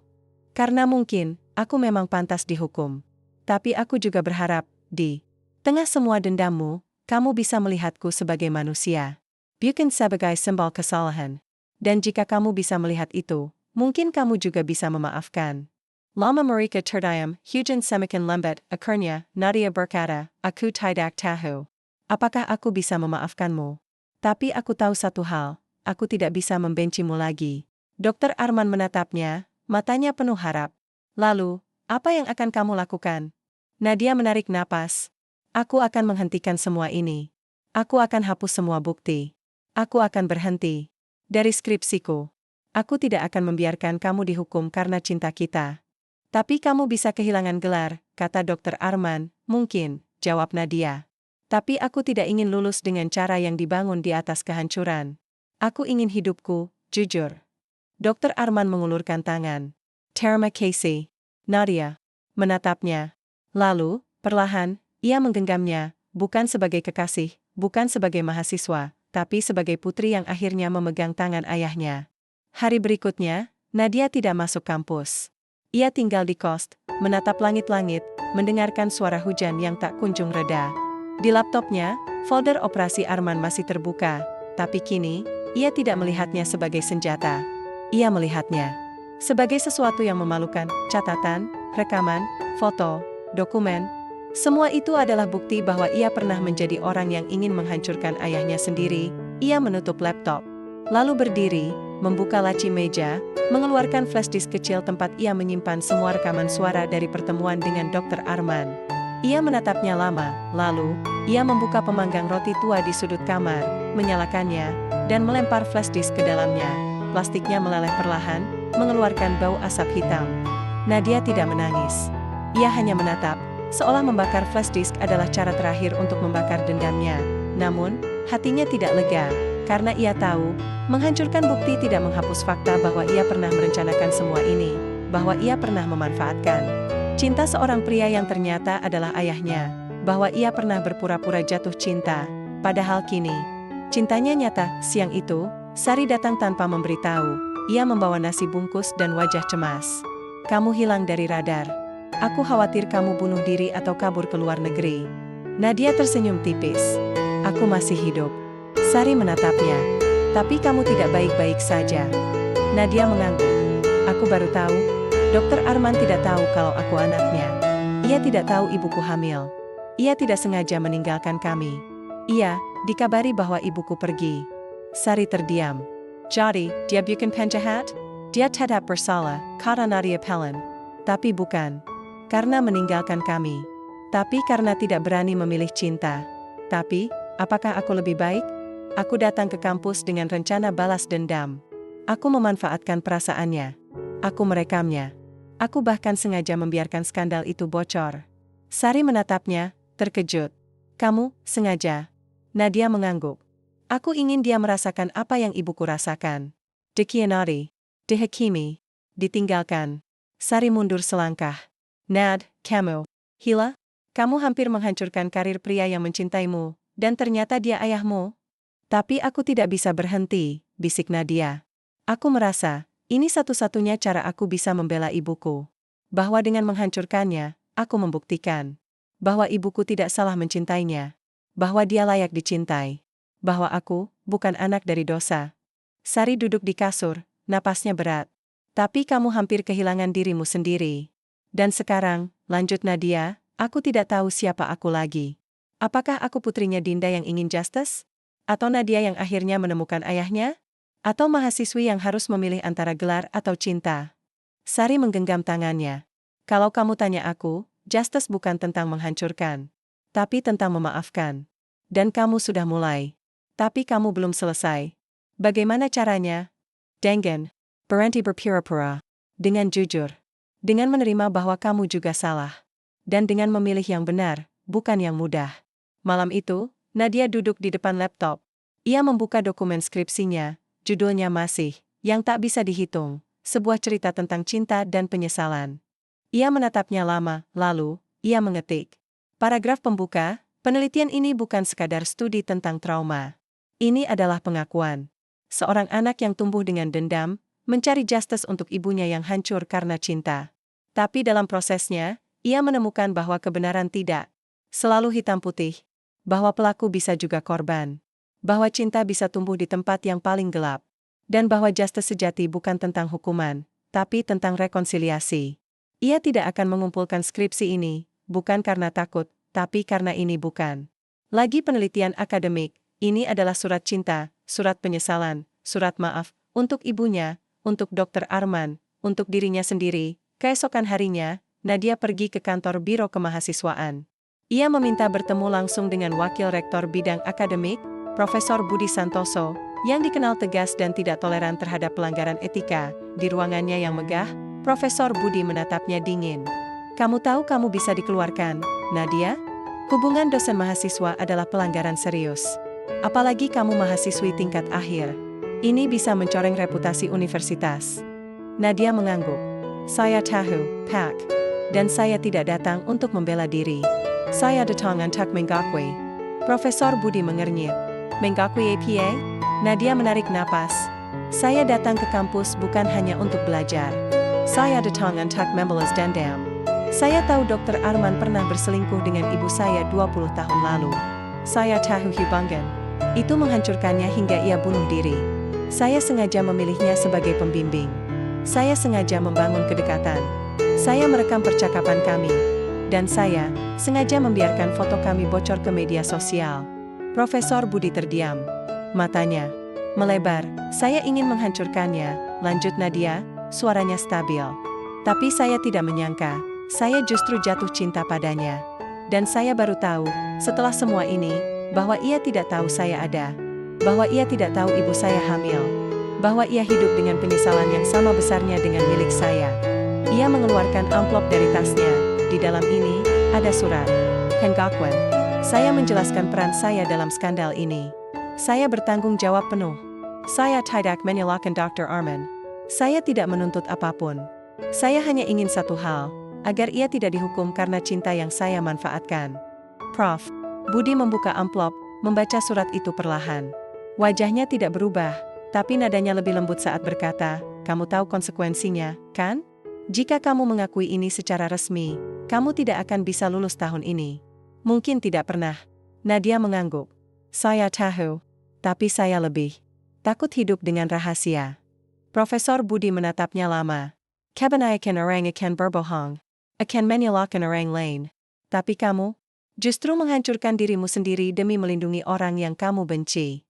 Karena mungkin, aku memang pantas dihukum. Tapi aku juga berharap, di tengah semua dendammu, kamu bisa melihatku sebagai manusia. Bukan sebagai simbol kesalahan. Dan jika kamu bisa melihat itu, mungkin kamu juga bisa memaafkan. Lama mereka terdiam, hujan semakin lambat, akhirnya, Nadia berkata, aku tidak tahu. Apakah aku bisa memaafkanmu? Tapi aku tahu satu hal, aku tidak bisa membencimu lagi. Dokter Arman menatapnya, matanya penuh harap. Lalu, apa yang akan kamu lakukan? Nadia menarik napas. Aku akan menghentikan semua ini. Aku akan hapus semua bukti. Aku akan berhenti dari skripsiku. Aku tidak akan membiarkan kamu dihukum karena cinta kita. Tapi kamu bisa kehilangan gelar, kata Dokter Arman. Mungkin, jawab Nadia. Tapi aku tidak ingin lulus dengan cara yang dibangun di atas kehancuran. Aku ingin hidupku jujur. Dokter Arman mengulurkan tangan. Terima kasih. Nadia menatapnya. Lalu, Perlahan, ia menggenggamnya, bukan sebagai kekasih, bukan sebagai mahasiswa, tapi sebagai putri yang akhirnya memegang tangan ayahnya. Hari berikutnya, Nadia tidak masuk kampus. Ia tinggal di kos, menatap langit-langit, mendengarkan suara hujan yang tak kunjung reda. Di laptopnya, folder operasi Arman masih terbuka, tapi kini, ia tidak melihatnya sebagai senjata. Ia melihatnya sebagai sesuatu yang memalukan, catatan, rekaman, foto, dokumen. Semua itu adalah bukti bahwa ia pernah menjadi orang yang ingin menghancurkan ayahnya sendiri. Ia menutup laptop, lalu berdiri, membuka laci meja, mengeluarkan flash disk kecil tempat ia menyimpan semua rekaman suara dari pertemuan dengan Dr. Arman. Ia menatapnya lama, lalu, ia membuka pemanggang roti tua di sudut kamar, menyalakannya, dan melempar flash disk ke dalamnya. Plastiknya meleleh perlahan, mengeluarkan bau asap hitam. Nadia tidak menangis. Ia hanya menatap, seolah membakar flash disk adalah cara terakhir untuk membakar dendamnya. Namun, hatinya tidak lega, karena ia tahu, menghancurkan bukti tidak menghapus fakta bahwa ia pernah merencanakan semua ini, bahwa ia pernah memanfaatkan cinta seorang pria yang ternyata adalah ayahnya, bahwa ia pernah berpura-pura jatuh cinta, padahal kini, cintanya nyata. Siang itu, Sari datang tanpa memberitahu. Ia membawa nasi bungkus dan wajah cemas. Kamu hilang dari radar. Aku khawatir kamu bunuh diri atau kabur ke luar negeri. Nadia tersenyum tipis. Aku masih hidup. Sari menatapnya. Tapi kamu tidak baik-baik saja. Nadia mengangguk. Aku baru tahu. Dr. Arman tidak tahu kalau aku anaknya. Ia tidak tahu ibuku hamil. Ia tidak sengaja meninggalkan kami. Ia dikabari bahwa ibuku pergi. Sari terdiam. Jadi, dia bukan penjahat? Dia tidak bersalah, kata Nadia pelan. Tapi bukan karena meninggalkan kami. Tapi karena tidak berani memilih cinta. Tapi, apakah aku lebih baik? Aku datang ke kampus dengan rencana balas dendam. Aku memanfaatkan perasaannya. Aku merekamnya. Aku bahkan sengaja membiarkan skandal itu bocor. Sari menatapnya, terkejut. Kamu, sengaja? Nadia mengangguk. Aku ingin dia merasakan apa yang ibuku rasakan. Dikhianati, dihakimi, ditinggalkan. Sari mundur selangkah. Nad, kamu, Hila, kamu hampir menghancurkan karir pria yang mencintaimu, dan ternyata dia ayahmu. Tapi aku tidak bisa berhenti, bisik Nadia. Aku merasa, ini satu-satunya cara aku bisa membela ibuku. Bahwa dengan menghancurkannya, aku membuktikan bahwa ibuku tidak salah mencintainya. Bahwa dia layak dicintai. Bahwa aku bukan anak dari dosa. Sari duduk di kasur, napasnya berat. Tapi kamu hampir kehilangan dirimu sendiri. Dan sekarang, lanjut Nadia, aku tidak tahu siapa aku lagi. Apakah aku putrinya Dinda yang ingin justice? Atau Nadia yang akhirnya menemukan ayahnya? Atau mahasiswi yang harus memilih antara gelar atau cinta? Sari menggenggam tangannya. Kalau kamu tanya aku, justice bukan tentang menghancurkan. Tapi tentang memaafkan. Dan kamu sudah mulai. Tapi kamu belum selesai. Bagaimana caranya? Dengan berhenti berpura-pura. Dengan jujur. Dengan menerima bahwa kamu juga salah. Dan dengan memilih yang benar, bukan yang mudah. Malam itu, Nadia duduk di depan laptop. Ia membuka dokumen skripsinya, judulnya masih, yang tak bisa dihitung, sebuah cerita tentang cinta dan penyesalan. Ia menatapnya lama, lalu, ia mengetik. Paragraf pembuka, penelitian ini bukan sekadar studi tentang trauma. Ini adalah pengakuan. Seorang anak yang tumbuh dengan dendam, mencari justice untuk ibunya yang hancur karena cinta. Tapi dalam prosesnya, ia menemukan bahwa kebenaran tidak selalu hitam putih. Bahwa pelaku bisa juga korban. Bahwa cinta bisa tumbuh di tempat yang paling gelap. Dan bahwa justice sejati bukan tentang hukuman, tapi tentang rekonsiliasi. Ia tidak akan mengumpulkan skripsi ini, bukan karena takut, tapi karena ini bukan lagi penelitian akademik. Ini adalah surat cinta, surat penyesalan, surat maaf, untuk ibunya, untuk Dr. Arman, untuk dirinya sendiri. Keesokan harinya, Nadia pergi ke kantor biro kemahasiswaan. Ia meminta bertemu langsung dengan wakil rektor bidang akademik, Profesor Budi Santoso, yang dikenal tegas dan tidak toleran terhadap pelanggaran etika. Di ruangannya yang megah, Profesor Budi menatapnya dingin. Kamu tahu kamu bisa dikeluarkan, Nadia? Hubungan dosen mahasiswa adalah pelanggaran serius. Apalagi kamu mahasiswi tingkat akhir. Ini bisa mencoreng reputasi universitas. Nadia mengangguk. Saya tahu, Pak. Dan saya tidak datang untuk membela diri. Saya datang untuk mengakui. Profesor Budi mengernyit. Mengakui apa? Nadia menarik napas. Saya datang ke kampus bukan hanya untuk belajar. Saya datang untuk membalas dendam. Saya tahu Dr. Arman pernah berselingkuh dengan ibu saya 20 tahun lalu. Saya tahu hubungan itu menghancurkannya hingga ia bunuh diri. Saya sengaja memilihnya sebagai pembimbing. Saya sengaja membangun kedekatan. Saya merekam percakapan kami. Dan saya sengaja membiarkan foto kami bocor ke media sosial. Profesor Budi terdiam. Matanya melebar. Saya ingin menghancurkannya, lanjut Nadia, suaranya stabil. Tapi saya tidak menyangka, saya justru jatuh cinta padanya. Dan saya baru tahu, setelah semua ini, bahwa ia tidak tahu saya ada. Bahwa ia tidak tahu ibu saya hamil. Bahwa ia hidup dengan penyesalan yang sama besarnya dengan milik saya. Ia mengeluarkan amplop dari tasnya. Di dalam ini, ada surat. Pengakuan. Saya menjelaskan peran saya dalam skandal ini. Saya bertanggung jawab penuh. Saya tidak menyalahkan Dr. Arman. Saya tidak menuntut apapun. Saya hanya ingin satu hal, agar ia tidak dihukum karena cinta yang saya manfaatkan. Prof. Budi membuka amplop, membaca surat itu perlahan. Wajahnya tidak berubah, tapi nadanya lebih lembut saat berkata, "Kamu tahu konsekuensinya, kan? Jika kamu mengakui ini secara resmi, kamu tidak akan bisa lulus tahun ini." Mungkin tidak pernah. Nadia mengangguk. Saya tahu, tapi saya lebih takut hidup dengan rahasia. Profesor Budi menatapnya lama. Kebanyakan orang akan berbohong, akan menyalahkan orang lain. Tapi kamu justru menghancurkan dirimu sendiri demi melindungi orang yang kamu benci.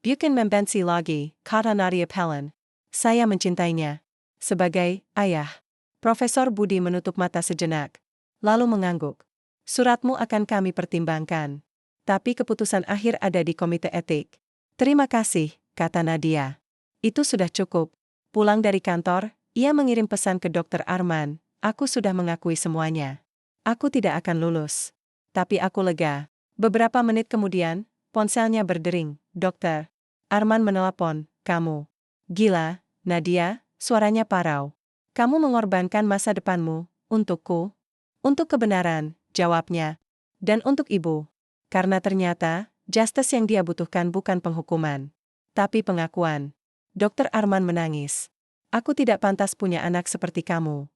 Bukan membenci lagi, kata Nadia pelan. Saya mencintainya. Sebagai ayah. Profesor Budi menutup mata sejenak. Lalu mengangguk. Suratmu akan kami pertimbangkan. Tapi keputusan akhir ada di komite etik. Terima kasih, kata Nadia. Itu sudah cukup. Pulang dari kantor, ia mengirim pesan ke Dr. Arman. Aku sudah mengakui semuanya. Aku tidak akan lulus. Tapi aku lega. Beberapa menit kemudian, ponselnya berdering. Dokter Arman menelepon. Kamu gila, Nadia, suaranya parau. Kamu mengorbankan masa depanmu, untukku. Untuk kebenaran, jawabnya. Dan untuk ibu. Karena ternyata, justice yang dia butuhkan bukan penghukuman. Tapi pengakuan. Dr. Arman menangis. Aku tidak pantas punya anak seperti kamu.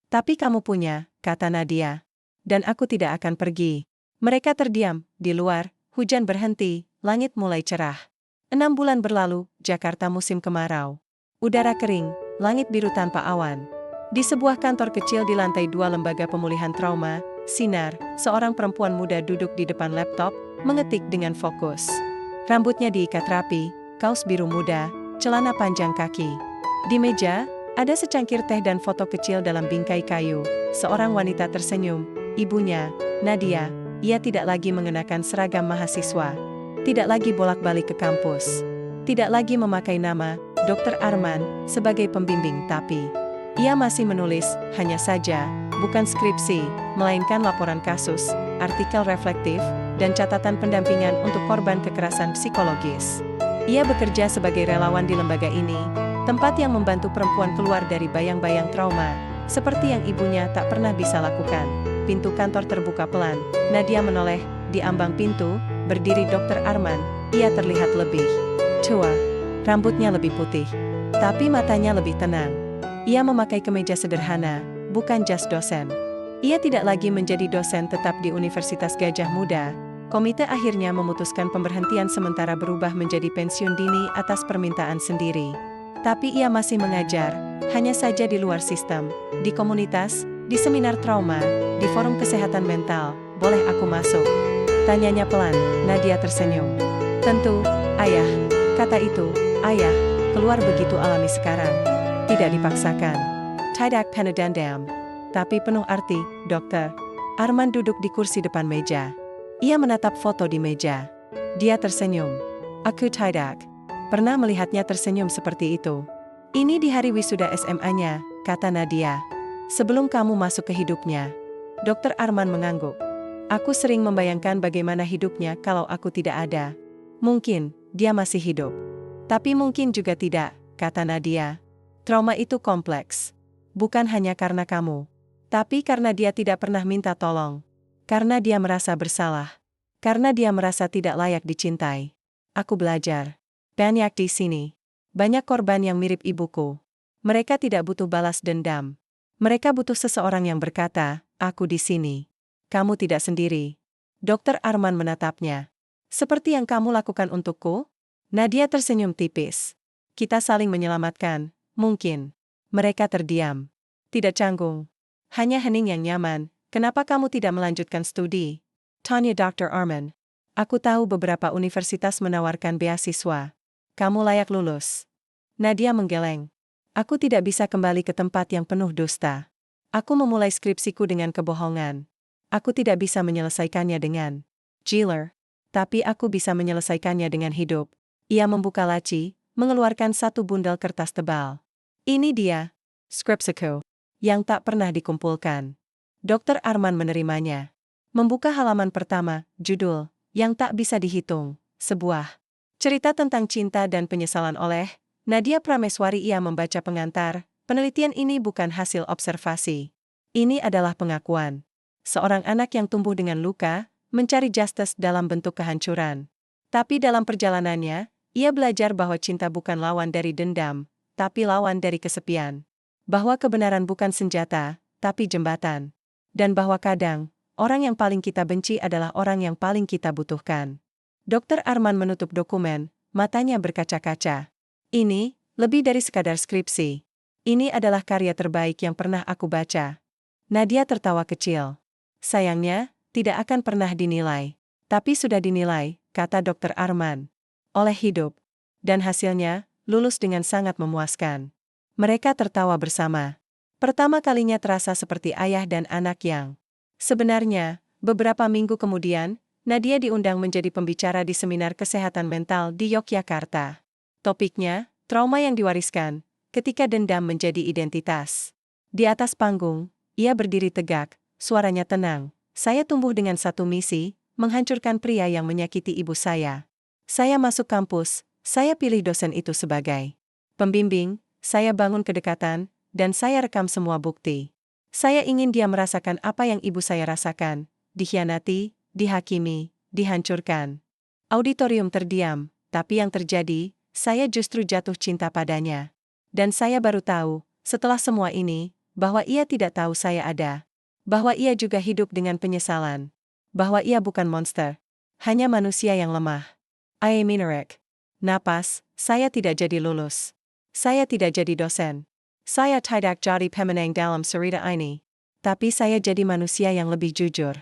Tapi kamu punya, kata Nadia. Dan aku tidak akan pergi. Mereka terdiam, di luar, hujan berhenti, langit mulai cerah. 6 bulan berlalu, Jakarta musim kemarau. Udara kering, langit biru tanpa awan. Di sebuah kantor kecil di lantai 2 lembaga pemulihan trauma, Sinar, seorang perempuan muda duduk di depan laptop, mengetik dengan fokus. Rambutnya diikat rapi, kaos biru muda, celana panjang kaki. Di meja, ada secangkir teh dan foto kecil dalam bingkai kayu. Seorang wanita tersenyum, ibunya, Nadia. Ia tidak lagi mengenakan seragam mahasiswa. Tidak lagi bolak-balik ke kampus. Tidak lagi memakai nama Dr. Arman sebagai pembimbing, tapi ia masih menulis, hanya saja, bukan skripsi, melainkan laporan kasus, artikel reflektif, dan catatan pendampingan untuk korban kekerasan psikologis. Ia bekerja sebagai relawan di lembaga ini, tempat yang membantu perempuan keluar dari bayang-bayang trauma, seperti yang ibunya tak pernah bisa lakukan. Pintu kantor terbuka pelan, Nadia menoleh, di ambang pintu, berdiri Dr. Arman. Ia terlihat lebih tua, rambutnya lebih putih, tapi matanya lebih tenang. Ia memakai kemeja sederhana, bukan jas dosen. Ia tidak lagi menjadi dosen tetap di Universitas Gajah Mada. Komite akhirnya memutuskan pemberhentian sementara berubah menjadi pensiun dini atas permintaan sendiri. Tapi ia masih mengajar, hanya saja di luar sistem, di komunitas, di seminar trauma, di forum kesehatan mental. Boleh aku masuk? Tanyanya pelan. Nadia tersenyum. Tentu, ayah. Kata itu, ayah, keluar begitu alami sekarang. Tidak dipaksakan. Tidak penedandam. Tapi penuh arti, dokter. Arman duduk di kursi depan meja. Ia menatap foto di meja. Dia tersenyum. Aku tidak pernah melihatnya tersenyum seperti itu. Ini di hari wisuda SMA-nya, kata Nadia. Sebelum kamu masuk ke hidupnya. Dr. Arman mengangguk. Aku sering membayangkan bagaimana hidupnya kalau aku tidak ada. Mungkin, dia masih hidup. Tapi mungkin juga tidak, kata Nadia. Trauma itu kompleks. Bukan hanya karena kamu. Tapi karena dia tidak pernah minta tolong. Karena dia merasa bersalah. Karena dia merasa tidak layak dicintai. Aku belajar. Banyak di sini. Banyak korban yang mirip ibuku. Mereka tidak butuh balas dendam. Mereka butuh seseorang yang berkata, aku di sini. Kamu tidak sendiri. Dokter Arman menatapnya. Seperti yang kamu lakukan untukku? Nadia tersenyum tipis. Kita saling menyelamatkan, mungkin. Mereka terdiam. Tidak canggung. Hanya hening yang nyaman. Kenapa kamu tidak melanjutkan studi? Tanya Dr. Arman. Aku tahu beberapa universitas menawarkan beasiswa. Kamu layak lulus. Nadia menggeleng. Aku tidak bisa kembali ke tempat yang penuh dusta. Aku memulai skripsiku dengan kebohongan. Aku tidak bisa menyelesaikannya dengan jailer. Tapi aku bisa menyelesaikannya dengan hidup. Ia membuka laci, mengeluarkan satu bundel kertas tebal. Ini dia, skripsiku, yang tak pernah dikumpulkan. Dokter Arman menerimanya. Membuka halaman pertama, judul, yang tak bisa dihitung, sebuah cerita tentang cinta dan penyesalan oleh Nadia Prameswari. Ia membaca pengantar, penelitian ini bukan hasil observasi. Ini adalah pengakuan. Seorang anak yang tumbuh dengan luka, mencari justice dalam bentuk kehancuran. Tapi dalam perjalanannya, ia belajar bahwa cinta bukan lawan dari dendam, tapi lawan dari kesepian. Bahwa kebenaran bukan senjata, tapi jembatan. Dan bahwa kadang, orang yang paling kita benci adalah orang yang paling kita butuhkan. Dokter Arman menutup dokumen, matanya berkaca-kaca. Ini, lebih dari sekadar skripsi. Ini adalah karya terbaik yang pernah aku baca. Nadia tertawa kecil. Sayangnya, tidak akan pernah dinilai. Tapi sudah dinilai, kata Dokter Arman. Oleh hidup. Dan hasilnya, lulus dengan sangat memuaskan. Mereka tertawa bersama. Pertama kalinya terasa seperti ayah dan anak yang. Sebenarnya, beberapa minggu kemudian, Nadia diundang menjadi pembicara di seminar kesehatan mental di Yogyakarta. Topiknya, trauma yang diwariskan, ketika dendam menjadi identitas. Di atas panggung, ia berdiri tegak, suaranya tenang. Saya tumbuh dengan satu misi, menghancurkan pria yang menyakiti ibu saya. Saya masuk kampus, saya pilih dosen itu sebagai pembimbing, saya bangun kedekatan, dan saya rekam semua bukti. Saya ingin dia merasakan apa yang ibu saya rasakan, dikhianati, dihakimi, dihancurkan. Auditorium terdiam, tapi yang terjadi, saya justru jatuh cinta padanya. Dan saya baru tahu, setelah semua ini, bahwa ia tidak tahu saya ada. Bahwa ia juga hidup dengan penyesalan. Bahwa ia bukan monster. Hanya manusia yang lemah. Minarek. Napas, saya tidak jadi lulus. Saya tidak jadi dosen. Saya tidak jadi pemenang dalam cerita ini. Tapi saya jadi manusia yang lebih jujur.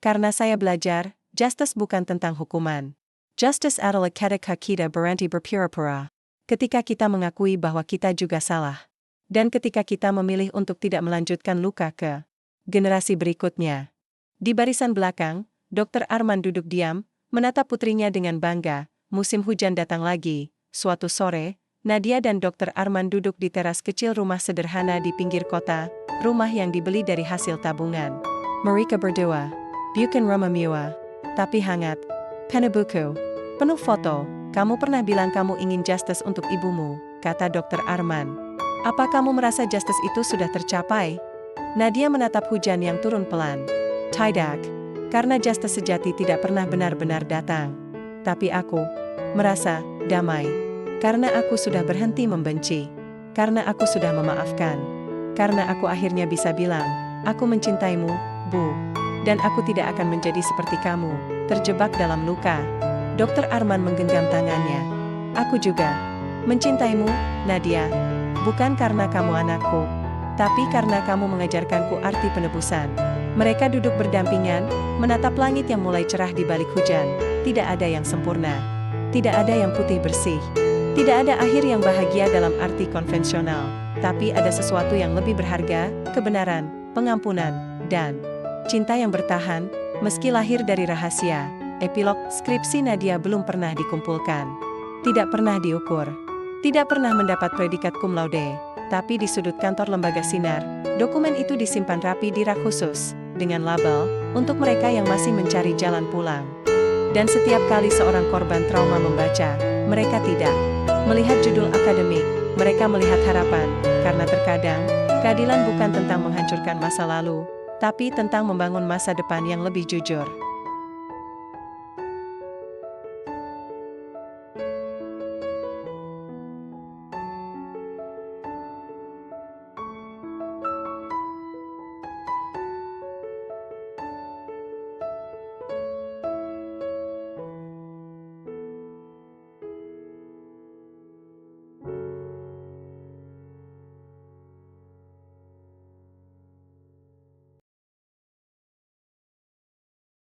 Karena saya belajar, justice bukan tentang hukuman. Justice adalah ketika kita berhenti berpura-pura. Ketika kita mengakui bahwa kita juga salah. Dan ketika kita memilih untuk tidak melanjutkan luka ke generasi berikutnya. Di barisan belakang, Dokter Arman duduk diam, menatap putrinya dengan bangga. Musim hujan datang lagi. Suatu sore, Nadia dan Dokter Arman duduk di teras kecil rumah sederhana di pinggir kota, rumah yang dibeli dari hasil tabungan. Mereka berdua, bukan rumah mewah, tapi hangat. Penuh buku, penuh foto. Kamu pernah bilang kamu ingin justice untuk ibumu, kata Dokter Arman. Apa kamu merasa justice itu sudah tercapai? Nadia menatap hujan yang turun pelan. Tidak, karena justice sejati tidak pernah benar-benar datang. Tapi aku merasa damai. Karena aku sudah berhenti membenci. Karena aku sudah memaafkan. Karena aku akhirnya bisa bilang, aku mencintaimu, Bu. Dan aku tidak akan menjadi seperti kamu, terjebak dalam luka. Dokter Arman menggenggam tangannya. Aku juga mencintaimu, Nadia. Bukan karena kamu anakku, tapi karena kamu mengajarkanku arti penebusan. Mereka duduk berdampingan, menatap langit yang mulai cerah di balik hujan. Tidak ada yang sempurna. Tidak ada yang putih bersih. Tidak ada akhir yang bahagia dalam arti konvensional, tapi ada sesuatu yang lebih berharga, kebenaran, pengampunan, dan cinta yang bertahan, meski lahir dari rahasia. Epilog, skripsi Nadia belum pernah dikumpulkan. Tidak pernah diukur. Tidak pernah mendapat predikat cum laude, tapi di sudut kantor lembaga sinar, dokumen itu disimpan rapi di rak khusus, dengan label, untuk mereka yang masih mencari jalan pulang. Dan setiap kali seorang korban trauma membaca, mereka tidak melihat judul akademik, mereka melihat harapan, karena terkadang, keadilan bukan tentang menghancurkan masa lalu, tapi tentang membangun masa depan yang lebih jujur.